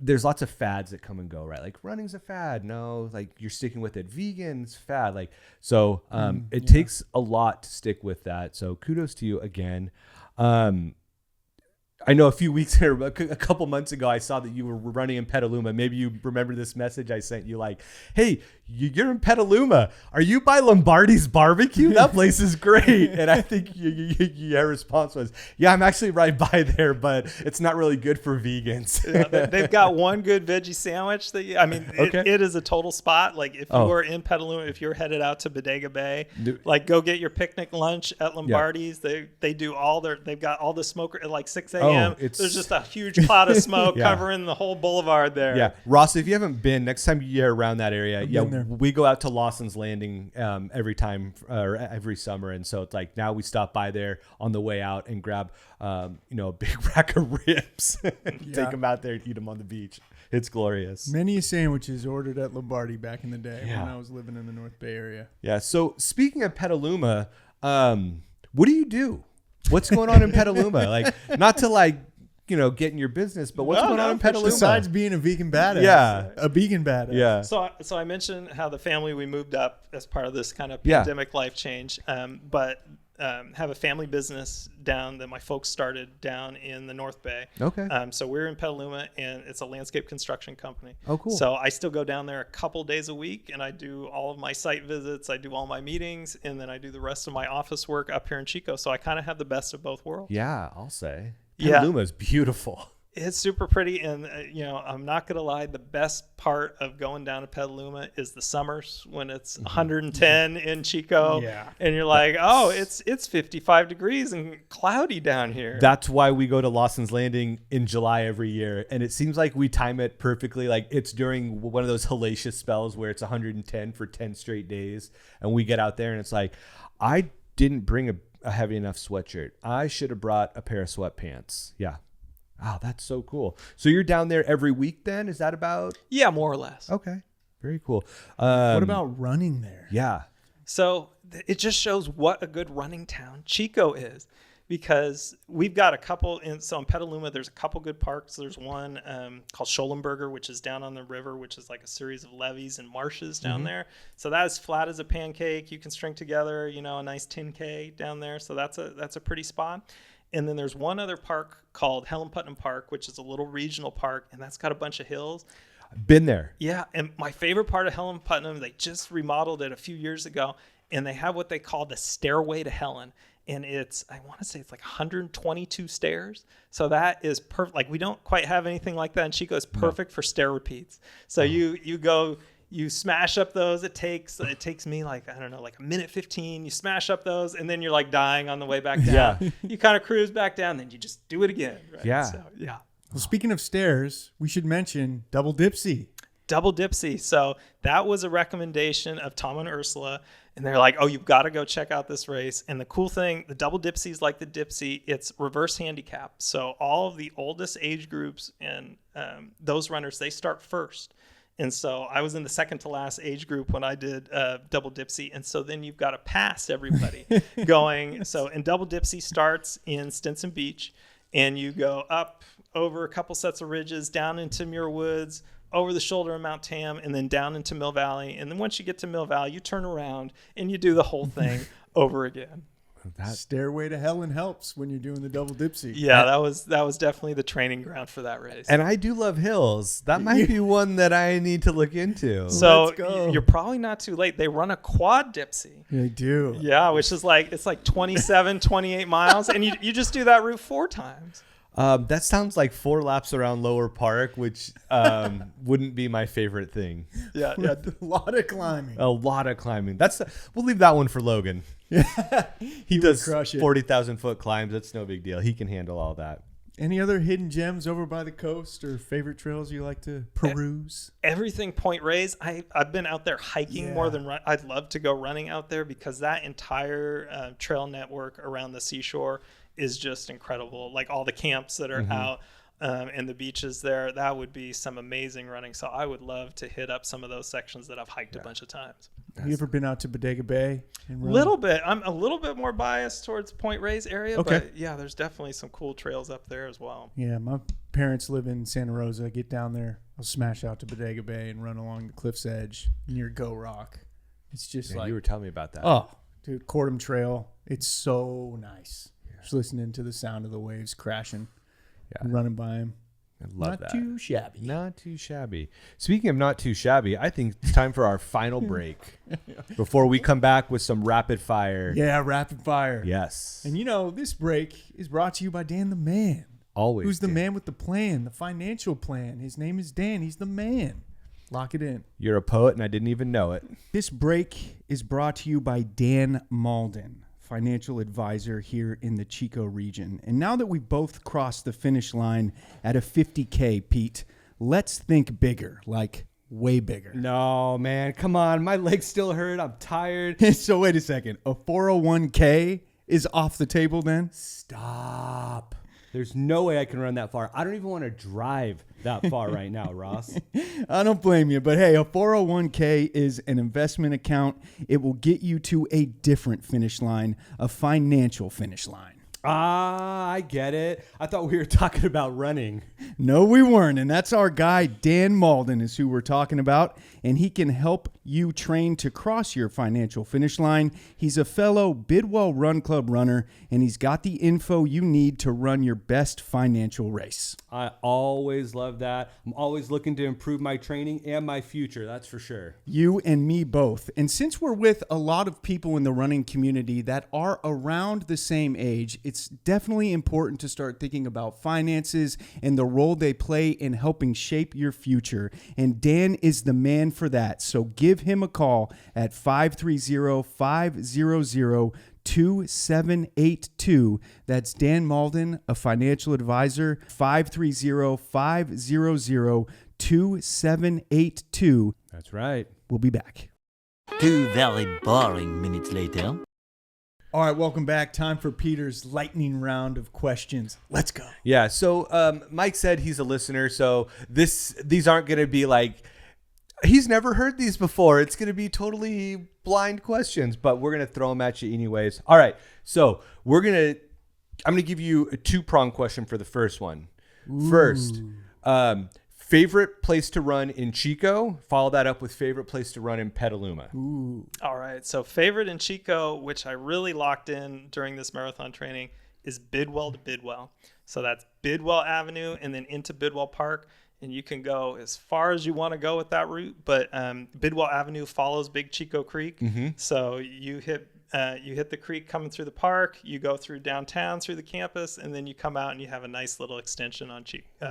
Speaker 2: there's lots of fads that come and go, right? Like running's a fad. No, like you're sticking with it. Vegan's fad. Like, so it takes a lot to stick with that. So kudos to you again. I know a few weeks or a couple months ago, I saw that you were running in Petaluma. Maybe you remember this message I sent you, like, hey, you're in Petaluma. Are you by Lombardi's Barbecue? That place is great. And I think your response was, yeah, I'm actually right by there, but it's not really good for vegans.
Speaker 3: They've got one good veggie sandwich. It is a total spot. Like if you are in Petaluma, if you're headed out to Bodega Bay, like go get your picnic lunch at Lombardi's. They do they've got all the smoker at like 6 a.m. There's just a huge cloud of smoke covering the whole boulevard there.
Speaker 2: Yeah. Ross, if you haven't been, next time you're around that area, we go out to Lawson's Landing every summer. And so it's like now we stop by there on the way out and grab a big rack of ribs and take them out there and eat them on the beach. It's glorious.
Speaker 1: Many sandwiches ordered at Lombardi back in the day when I was living in the North Bay area.
Speaker 2: Yeah. So speaking of Petaluma, what do you do? What's going on in Petaluma? Like, not to get in your business, but what's going on in Petaluma?
Speaker 1: Besides being a vegan badass.
Speaker 2: Yeah.
Speaker 1: A vegan badass.
Speaker 2: Yeah.
Speaker 3: So I mentioned how the family, we moved up as part of this kind of pandemic life change, but have a family business down that my folks started down in the North Bay.
Speaker 2: Okay.
Speaker 3: So we're in Petaluma, and it's a landscape construction company.
Speaker 2: Oh, cool.
Speaker 3: So I still go down there a couple days a week, and I do all of my site visits, I do all my meetings, and then I do the rest of my office work up here in Chico. So I kind of have the best of both worlds.
Speaker 2: Yeah, I'll say. Petaluma is beautiful.
Speaker 3: It's super pretty, and I'm not gonna lie, the best part of going down to Petaluma is the summers when it's 110 in Chico, and you're like, oh, it's 55 degrees and cloudy down here.
Speaker 2: That's why we go to Lawson's Landing in July every year, and it seems like we time it perfectly. Like it's during one of those hellacious spells where it's 110 for 10 straight days, and we get out there, and it's like, I didn't bring a heavy enough sweatshirt. I should have brought a pair of sweatpants. Yeah. Wow, that's so cool. So you're down there every week then? Is that about?
Speaker 3: Yeah, more or less.
Speaker 2: Okay. Very cool.
Speaker 1: What about running there?
Speaker 2: Yeah.
Speaker 3: So it just shows what a good running town Chico is, because we've got a couple in Petaluma, there's a couple good parks. There's one called Schollenberger, which is down on the river, which is like a series of levees and marshes down there. So that is flat as a pancake. You can string together, a nice 10K down there. So that's a pretty spot. And then there's one other park called Helen Putnam Park, which is a little regional park, and that's got a bunch of hills.
Speaker 2: Been there.
Speaker 3: Yeah, and my favorite part of Helen Putnam, they just remodeled it a few years ago, and they have what they call the Stairway to Helen. And I want to say it's like 122 stairs. So that is perfect. Like, we don't quite have anything like that in Chico. It's perfect for stair repeats. So you go, you smash up those. It takes me like, I don't know, like a minute 15. You smash up those, and then you're like dying on the way back down.
Speaker 2: Yeah.
Speaker 3: You kind of cruise back down, then you just do it again. Right?
Speaker 2: Yeah.
Speaker 3: So, yeah.
Speaker 1: Well, speaking of stairs, we should mention Double Dipsy.
Speaker 3: Double Dipsy. So that was a recommendation of Tom and Ursula. And they're like, oh, you've got to go check out this race. And the cool thing, the Double Dipsy is like the Dipsy. It's reverse handicap. So all of the oldest age groups and those runners, they start first. And so I was in the second to last age group when I did Double Dipsy. And so then you've got to pass everybody going. So, and Double Dipsy starts in Stinson Beach. And you go up over a couple sets of ridges, down into Muir Woods, over the shoulder of Mount Tam, and then down into Mill Valley. And then once you get to Mill Valley, you turn around and you do the whole thing over again.
Speaker 1: That Stairway to Helen helps when you're doing the Double Dipsy.
Speaker 3: Yeah, that was definitely the training ground for that race.
Speaker 2: And I do love hills. That might be one that I need to look into.
Speaker 3: So
Speaker 1: Let's go.
Speaker 3: you're probably not too late. They run a quad Dipsy.
Speaker 1: They do.
Speaker 3: Yeah, which is like, it's like 27, 28 miles. And you just do that route 4 times.
Speaker 2: That sounds like 4 laps around Lower Park, which wouldn't be my favorite thing.
Speaker 3: Yeah.
Speaker 1: A lot of climbing.
Speaker 2: A lot of climbing. We'll leave that one for Logan. He
Speaker 1: would
Speaker 2: does
Speaker 1: crush it.
Speaker 2: 40,000 foot climbs. That's no big deal. He can handle all that.
Speaker 1: Any other hidden gems over by the coast or favorite trails you like to peruse?
Speaker 3: Everything Point Reyes. I've been out there hiking more than run. I'd love to go running out there because that entire trail network around the seashore is just incredible. Like all the camps that are out and the beaches there, that would be some amazing running. So I would love to hit up some of those sections that I've hiked a bunch of times.
Speaker 1: Have you ever been out to Bodega Bay? And run?
Speaker 3: Little bit. I'm a little bit more biased towards Point Reyes area,
Speaker 1: Okay.
Speaker 3: but yeah, there's definitely some cool trails up there as well.
Speaker 1: Yeah, my parents live in Santa Rosa. I get down there, I'll smash out to Bodega Bay and run along the cliff's edge near Go Rock. It's just
Speaker 2: You were telling me about that.
Speaker 1: oh, dude, Cordham Trail. It's so nice. Just listening to the sound of the waves crashing and running by them.
Speaker 2: I love that.
Speaker 1: Not too shabby.
Speaker 2: Not too shabby. Speaking of not too shabby, I think it's time for our final break before we come back with some rapid fire.
Speaker 1: Yeah, rapid fire.
Speaker 2: Yes.
Speaker 1: And you know, this break is brought to you by Dan the Man.
Speaker 2: Always.
Speaker 1: Who's the
Speaker 2: Dan.
Speaker 1: man with the plan, the financial plan. His name is Dan. He's the man. Lock it in.
Speaker 2: You're a poet and I didn't even know it.
Speaker 1: This break is brought to you by Dan Malden, financial advisor here in the Chico region. And now that we've both crossed the finish line at a 50K, Pete, let's think bigger, like way bigger.
Speaker 2: No, man. Come on. My legs still hurt. I'm tired.
Speaker 1: So wait a second. A 401K is off the table then?
Speaker 2: Stop. There's no way I can run that far. I don't even want to drive that far right now, Ross.
Speaker 1: I don't blame you, but hey, a 401k is an investment account. It will get you to a different finish line, a financial finish line.
Speaker 2: Ah, I get it. I thought we were talking about running.
Speaker 1: No, we weren't. And that's our guy, Dan Malden, is who we're talking about. And he can help you train to cross your financial finish line. He's a fellow Bidwell Run Club runner, and he's got the info you need to run your best financial race.
Speaker 2: I always love that. I'm always looking to improve my training and my future. That's for sure.
Speaker 1: You and me both. And since we're with a lot of people in the running community that are around the same age, it's definitely important to start thinking about finances and the role they play in helping shape your future. And Dan is the man for that. So give him a call at 530-500-2782. That's Dan Malden, a financial advisor, 530-500-2782.
Speaker 2: That's right.
Speaker 1: We'll be back.
Speaker 4: 2 very boring minutes later.
Speaker 1: All right, welcome back. Time for Peter's lightning round of questions. Let's go.
Speaker 2: Yeah. So Mike said he's a listener. So these aren't going to be like, he's never heard these before. It's going to be totally blind questions, but we're going to throw them at you anyways. All right. So I'm going to give you a 2-pronged question for the first one.
Speaker 1: Ooh.
Speaker 2: First, favorite place to run in Chico. Follow that up with favorite place to run in Petaluma.
Speaker 1: Ooh.
Speaker 3: All right. So favorite in Chico, which I really locked in during this marathon training, is Bidwell to Bidwell. So that's Bidwell Avenue and then into Bidwell Park. And you can go as far as you want to go with that route. But Bidwell Avenue follows Big Chico Creek. So you hit the creek coming through the park, you go through downtown, through the campus, and then you come out and you have a nice little extension on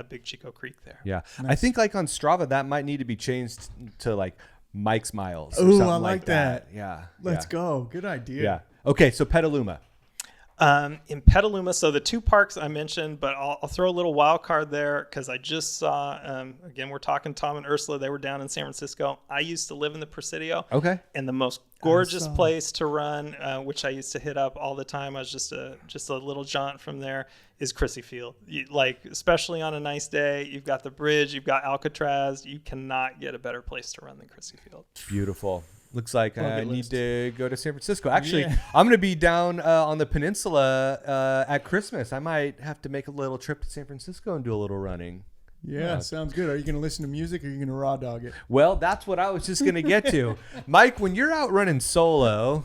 Speaker 3: Big Chico Creek there.
Speaker 2: Yeah. Nice. I think like on Strava, that might need to be changed to like Mike's Miles. Or
Speaker 1: Ooh,
Speaker 2: something
Speaker 1: I like that.
Speaker 2: Yeah.
Speaker 1: Let's go. Good idea.
Speaker 2: Yeah. Okay. So Petaluma.
Speaker 3: In Petaluma, so the two parks I mentioned, but I'll throw a little wild card there because I just saw, again, we're talking Tom and Ursula. They were down in San Francisco. I used to live in the Presidio.
Speaker 2: Okay.
Speaker 3: And the most gorgeous place to run, which I used to hit up all the time, I was just a little jaunt from there, is Crissy Field. Especially on a nice day, you've got the bridge, you've got Alcatraz. You cannot get a better place to run than Crissy Field.
Speaker 2: Beautiful. Looks like I need to go to San Francisco. Actually, I'm going to be down on the peninsula at Christmas. I might have to make a little trip to San Francisco and do a little running.
Speaker 1: Yeah, sounds good. Are you going to listen to music or are you going to raw dog it?
Speaker 2: Well, that's what I was just going to get to. Mike, when you're out running solo,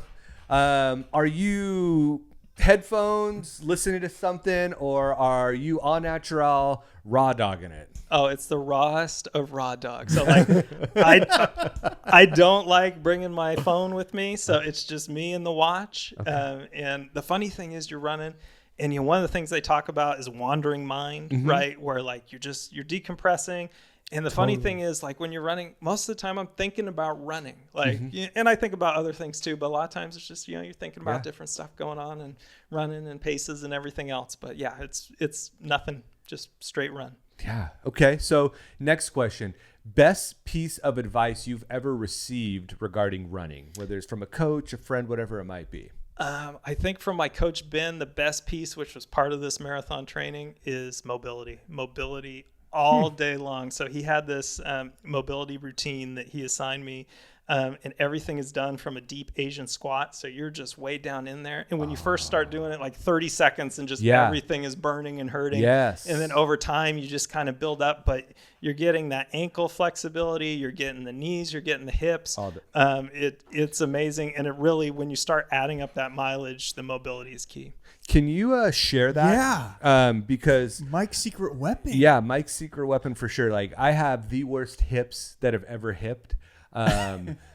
Speaker 2: are you headphones, listening to something, or are you all natural raw dogging it?
Speaker 3: Oh, it's the rawest of raw dogs. So like, I don't like bringing my phone with me, so it's just me and the watch. Okay. And the funny thing is, you're running, and one of the things they talk about is wandering mind, right? Where like you're decompressing. And the funny thing is, like when you're running, most of the time I'm thinking about running, like, and I think about other things too. But a lot of times it's just you're thinking about different stuff going on and running and paces and everything else. But yeah, it's nothing, just straight run.
Speaker 2: Yeah. Okay. So next question. Best piece of advice you've ever received regarding running, whether it's from a coach, a friend, whatever it might be.
Speaker 3: I think from my coach, Ben, the best piece, which was part of this marathon training, is mobility all day long. So he had this mobility routine that he assigned me. And everything is done from a deep Asian squat. So you're just way down in there. And when you first start doing it, like 30 seconds and just everything is burning and hurting.
Speaker 2: Yes.
Speaker 3: And then over time, you just kind of build up, but you're getting that ankle flexibility. You're getting the knees, you're getting the hips. It's amazing. And it really, when you start adding up that mileage, the mobility is key.
Speaker 2: Can you share that? Yeah. Because
Speaker 1: Mike's secret weapon.
Speaker 2: Yeah, Mike's secret weapon for sure. Like I have the worst hips that have ever hipped.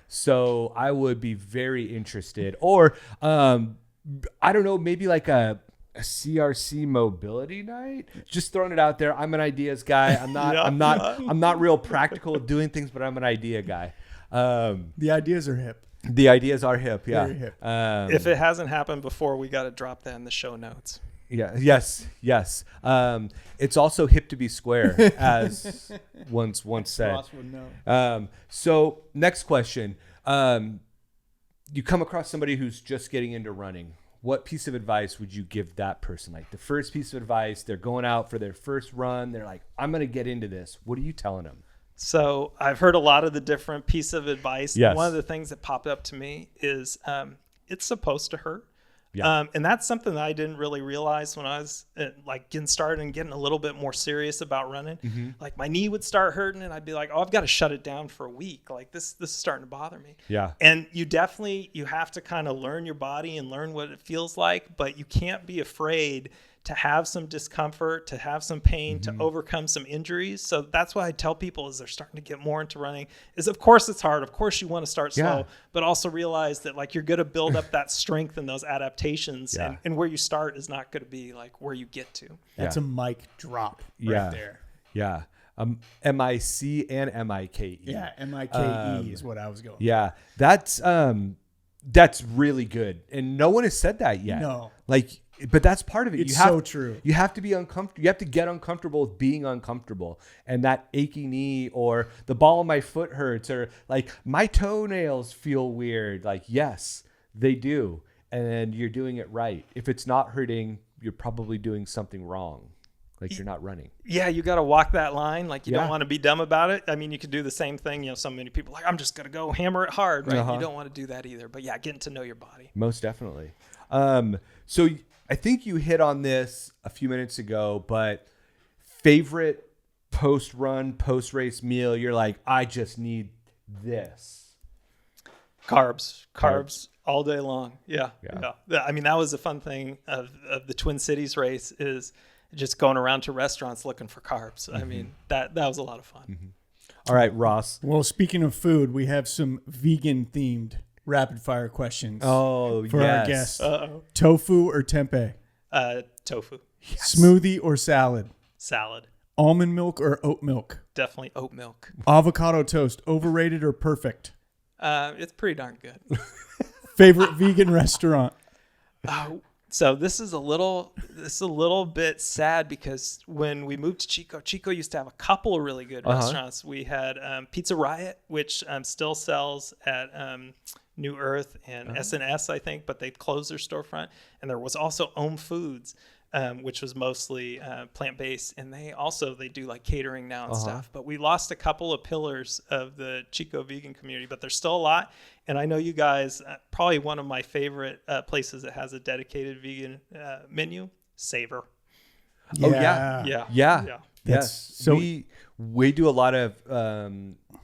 Speaker 2: So I would be very interested, or I don't know, maybe like a CRC mobility night. Just throwing it out there. I'm an ideas guy. I'm not real practical at doing things, but I'm an idea guy.
Speaker 1: The ideas are hip.
Speaker 2: The ideas are hip. Yeah.
Speaker 1: Very hip.
Speaker 3: If it hasn't happened before, we got to drop that in the show notes.
Speaker 2: Yeah. Yes. It's also hip to be square, as once said.
Speaker 1: Ross would know.
Speaker 2: So next question. You come across somebody who's just getting into running. What piece of advice would you give that person? Like the first piece of advice, they're going out for their first run. They're like, I'm going to get into this. What are you telling them?
Speaker 3: So I've heard a lot of the different pieces of advice.
Speaker 2: Yes.
Speaker 3: One of the things that popped up to me is it's supposed to hurt.
Speaker 2: Yeah.
Speaker 3: And that's something that I didn't really realize when I was like getting started and getting a little bit more serious about running. Like my knee would start hurting and I'd be like, oh, I've got to shut it down for a week. Like this is starting to bother me.
Speaker 2: Yeah.
Speaker 3: And you have to kind of learn your body and learn what it feels like, but you can't be afraid to have some discomfort, to have some pain, to overcome some injuries. So that's why I tell people as they're starting to get more into running is, of course, it's hard. Of course, you want to start slow, but also realize that like you're going to build up that strength and those adaptations, and where you start is not going to be like where you get to.
Speaker 1: That's a mic drop right there.
Speaker 2: Yeah. M-I-C and M-I-K-E.
Speaker 1: Yeah, M-I-K-E is what I was going.
Speaker 2: Yeah, that's really good, and no one has said that yet.
Speaker 1: No,
Speaker 2: but that's part of it.
Speaker 1: It's so true.
Speaker 2: You have to be uncomfortable. You have to get uncomfortable with being uncomfortable, and that achy knee, or the ball of my foot hurts, or like my toenails feel weird. Like yes, they do, and you're doing it right. If it's not hurting, you're probably doing something wrong. Like you're not running.
Speaker 3: Yeah, you got to walk that line. Like you don't want to be dumb about it. I mean, you could do the same thing. So many people like, I'm just going to go hammer it hard, right? You don't want to do that either. But yeah, getting to know your body.
Speaker 2: Most definitely. So I think you hit on this a few minutes ago, but favorite post-run, post-race meal, you're like, I just need this.
Speaker 3: Carbs all day long. Yeah. I mean, that was the fun thing of the Twin Cities race is just going around to restaurants looking for carbs. I mean, that was a lot of fun.
Speaker 2: All right, Ross.
Speaker 1: Well, speaking of food, we have some vegan themed rapid fire questions
Speaker 2: Oh,
Speaker 1: for
Speaker 2: yes.
Speaker 1: our guests.
Speaker 3: Uh-oh.
Speaker 1: Tofu or tempeh?
Speaker 3: Tofu.
Speaker 1: Smoothie or salad?
Speaker 3: Salad.
Speaker 1: Almond milk or oat milk?
Speaker 3: Definitely oat milk.
Speaker 1: Avocado toast, overrated or perfect?
Speaker 3: It's pretty darn good.
Speaker 1: Favorite vegan restaurant?
Speaker 3: So this is a little bit sad because when we moved to Chico used to have a couple of really good restaurants. We had Pizza Riot, which still sells at New Earth and S&S, I think, but they closed their storefront. And there was also Om Foods, which was mostly plant-based, and they do like catering now and stuff. But we lost a couple of pillars of the Chico vegan community, but there's still a lot. And I know you guys, probably one of my favorite places that has a dedicated vegan menu, Savor.
Speaker 2: Yeah.
Speaker 1: So
Speaker 2: we do a lot of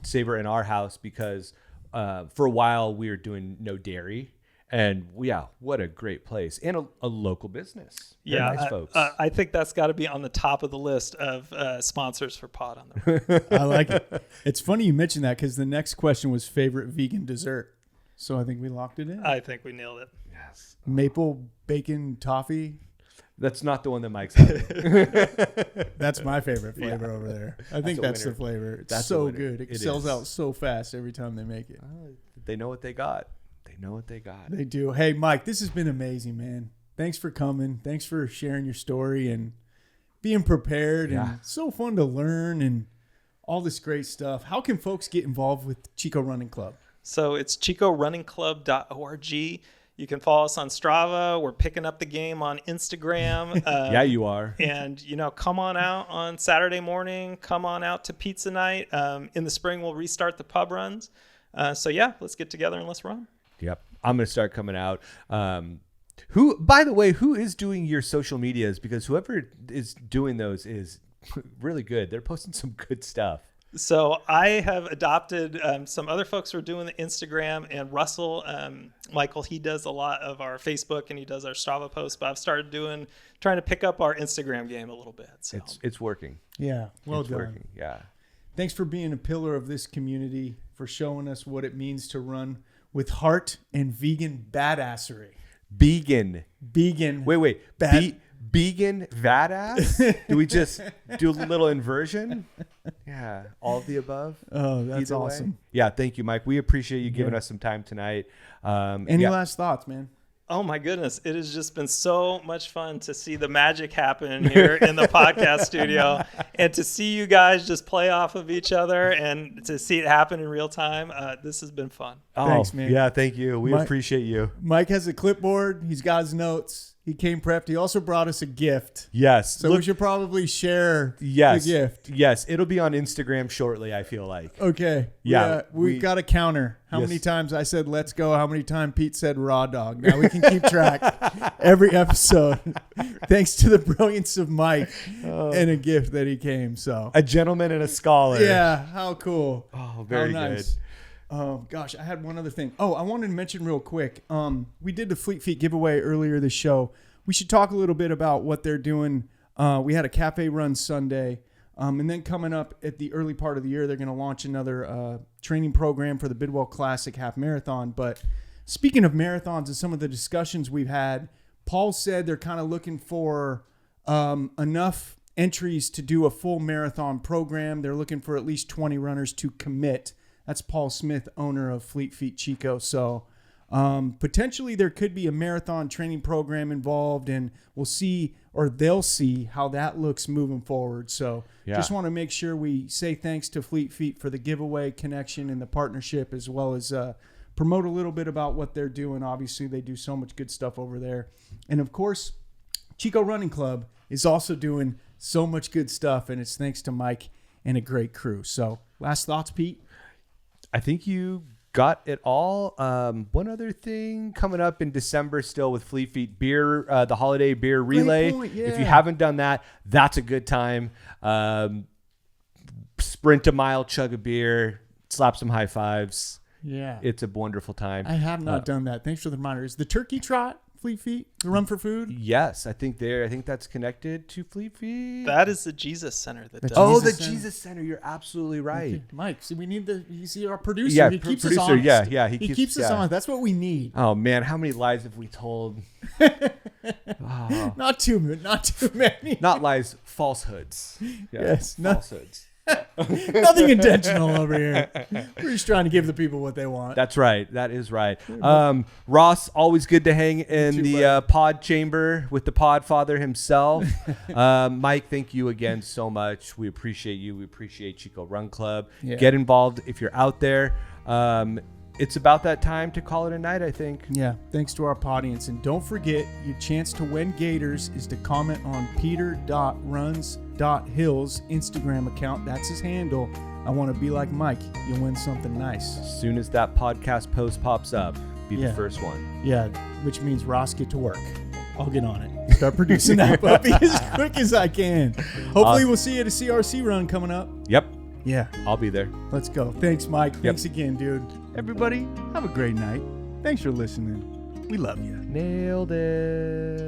Speaker 2: Savor in our house because for a while we were doing no dairy. And what a great place and a local business. They're nice folks.
Speaker 3: I think that's got to be on the top of the list of sponsors for Pod on the Road.
Speaker 1: I like it. It's funny you mentioned that because the next question was favorite vegan dessert. So I think we locked it in.
Speaker 3: I think we nailed it.
Speaker 2: Yes.
Speaker 1: Maple bacon toffee.
Speaker 2: That's not the one that Mike's having.
Speaker 1: That's my favorite flavor over there. I think that's the flavor. It's so good. It sells out so fast every time they make it.
Speaker 2: They know what they got.
Speaker 1: They do. Hey, Mike, this has been amazing, man. Thanks for coming. Thanks for sharing your story and being prepared.
Speaker 2: Yeah.
Speaker 1: And so fun to learn and all this great stuff. How can folks get involved with Chico Running Club?
Speaker 3: So it's chicorunningclub.org. You can follow us on Strava. We're picking up the game on Instagram.
Speaker 2: Yeah, you are.
Speaker 3: And, come on out on Saturday morning. Come on out to pizza night. In the spring, we'll restart the pub runs. Let's get together and let's run.
Speaker 2: Yep. I'm going to start coming out. By the way, who is doing your social medias? Because whoever is doing those is really good. They're posting some good stuff.
Speaker 3: So I have adopted some other folks who are doing the Instagram, and Russell, Michael, he does a lot of our Facebook and he does our Strava posts, but I've started trying to pick up our Instagram game a little bit. So.
Speaker 2: It's working.
Speaker 1: Yeah. Well
Speaker 2: it's
Speaker 1: done.
Speaker 2: Working. Yeah.
Speaker 1: Thanks for being a pillar of this community, for showing us what it means to run with heart and vegan badassery.
Speaker 2: Vegan. Wait. Vegan badass? Do we just do a little inversion? Yeah. All of the above?
Speaker 1: Oh, that's
Speaker 2: Either
Speaker 1: awesome.
Speaker 2: Way. Yeah. Thank you, Mike. We appreciate you giving us some time tonight.
Speaker 1: Any last thoughts, man?
Speaker 3: Oh my goodness. It has just been so much fun to see the magic happen here in the podcast studio and to see you guys just play off of each other and to see it happen in real time. This has been fun.
Speaker 1: Thanks, man.
Speaker 2: Yeah, thank you. We appreciate you.
Speaker 1: Mike has a clipboard. He's got his notes. He came prepped. He also brought us a gift.
Speaker 2: Yes.
Speaker 1: So we should probably share the gift.
Speaker 2: Yes. It'll be on Instagram shortly, I feel like.
Speaker 1: Okay.
Speaker 2: Yeah.
Speaker 1: We've got a counter. How many times I said, let's go. How many times Pete said raw dog. Now we can keep track every episode. Thanks to the brilliance of Mike and a gift that he came. So
Speaker 2: a gentleman and a scholar.
Speaker 1: Yeah. How cool.
Speaker 2: Oh, very
Speaker 1: nice.
Speaker 2: good.
Speaker 1: Gosh, I had one other thing. Oh, I wanted to mention real quick. We did the Fleet Feet giveaway earlier this show. We should talk a little bit about what they're doing. We had a cafe run Sunday. And then coming up at the early part of the year, they're going to launch another training program for the Bidwell Classic Half Marathon. But speaking of marathons and some of the discussions we've had, Paul said they're kind of looking for enough entries to do a full marathon program. They're looking for at least 20 runners to commit. That's Paul Smith, owner of Fleet Feet Chico. So potentially there could be a marathon training program involved, and we'll see, or they'll see how that looks moving forward. So just want to make sure we say thanks to Fleet Feet for the giveaway connection and the partnership, as well as promote a little bit about what they're doing. Obviously, they do so much good stuff over there. And of course, Chico Running Club is also doing so much good stuff, and it's thanks to Mike and a great crew. So last thoughts, Pete?
Speaker 2: I think you got it all. One other thing coming up in December still with Fleet Feet beer, the holiday beer relay.
Speaker 1: Point, yeah.
Speaker 2: If you haven't done that, that's a good time. Sprint a mile, chug a beer, slap some high fives.
Speaker 1: Yeah.
Speaker 2: It's a wonderful time.
Speaker 1: I have not done that. Thanks for the reminder. Is the turkey trot Fleet Feet, the Run for Food?
Speaker 2: Yes, I think that's connected to Fleet Feet.
Speaker 3: That is the Jesus Center that does.
Speaker 2: Oh,
Speaker 1: Jesus
Speaker 2: the
Speaker 1: Center.
Speaker 2: Jesus Center. You're absolutely right.
Speaker 1: Okay, Mike, see, we need you see our producer.
Speaker 2: Yeah,
Speaker 1: he keeps us
Speaker 2: producer.
Speaker 1: honest.
Speaker 2: Yeah,
Speaker 1: He keeps us honest. That's what we need.
Speaker 2: Oh man, how many lies have we told?
Speaker 1: Not too many.
Speaker 2: Not lies, falsehoods. Yeah,
Speaker 1: Yes,
Speaker 2: falsehoods.
Speaker 1: Nothing intentional over here. We're just trying to give the people what they want.
Speaker 2: That's right. That is right. Ross, always good to hang in
Speaker 1: too,
Speaker 2: the pod chamber with the Podfather himself. Mike, thank you again so much. We appreciate you. We appreciate Chico Run Club.
Speaker 1: Yeah.
Speaker 2: Get involved if you're out there. It's about that time to call it a night, I think.
Speaker 1: Yeah, thanks to our audience. And don't forget, your chance to win Gators is to comment on peter.runs.hills Instagram account. That's his handle. I want to be like Mike. You'll win something nice.
Speaker 2: As soon as that podcast post pops up, be the
Speaker 1: Yeah.
Speaker 2: first one.
Speaker 1: Yeah, which means Ross, get to work. I'll get on it. Start producing that puppy as quick as I can. Hopefully we'll see you at a CRC run coming up.
Speaker 2: Yep,
Speaker 1: Yeah,
Speaker 2: I'll be there.
Speaker 1: let's go. Thanks, Mike. Thanks again, dude. Everybody, have a great night. Thanks for listening. We love you.
Speaker 2: Nailed it.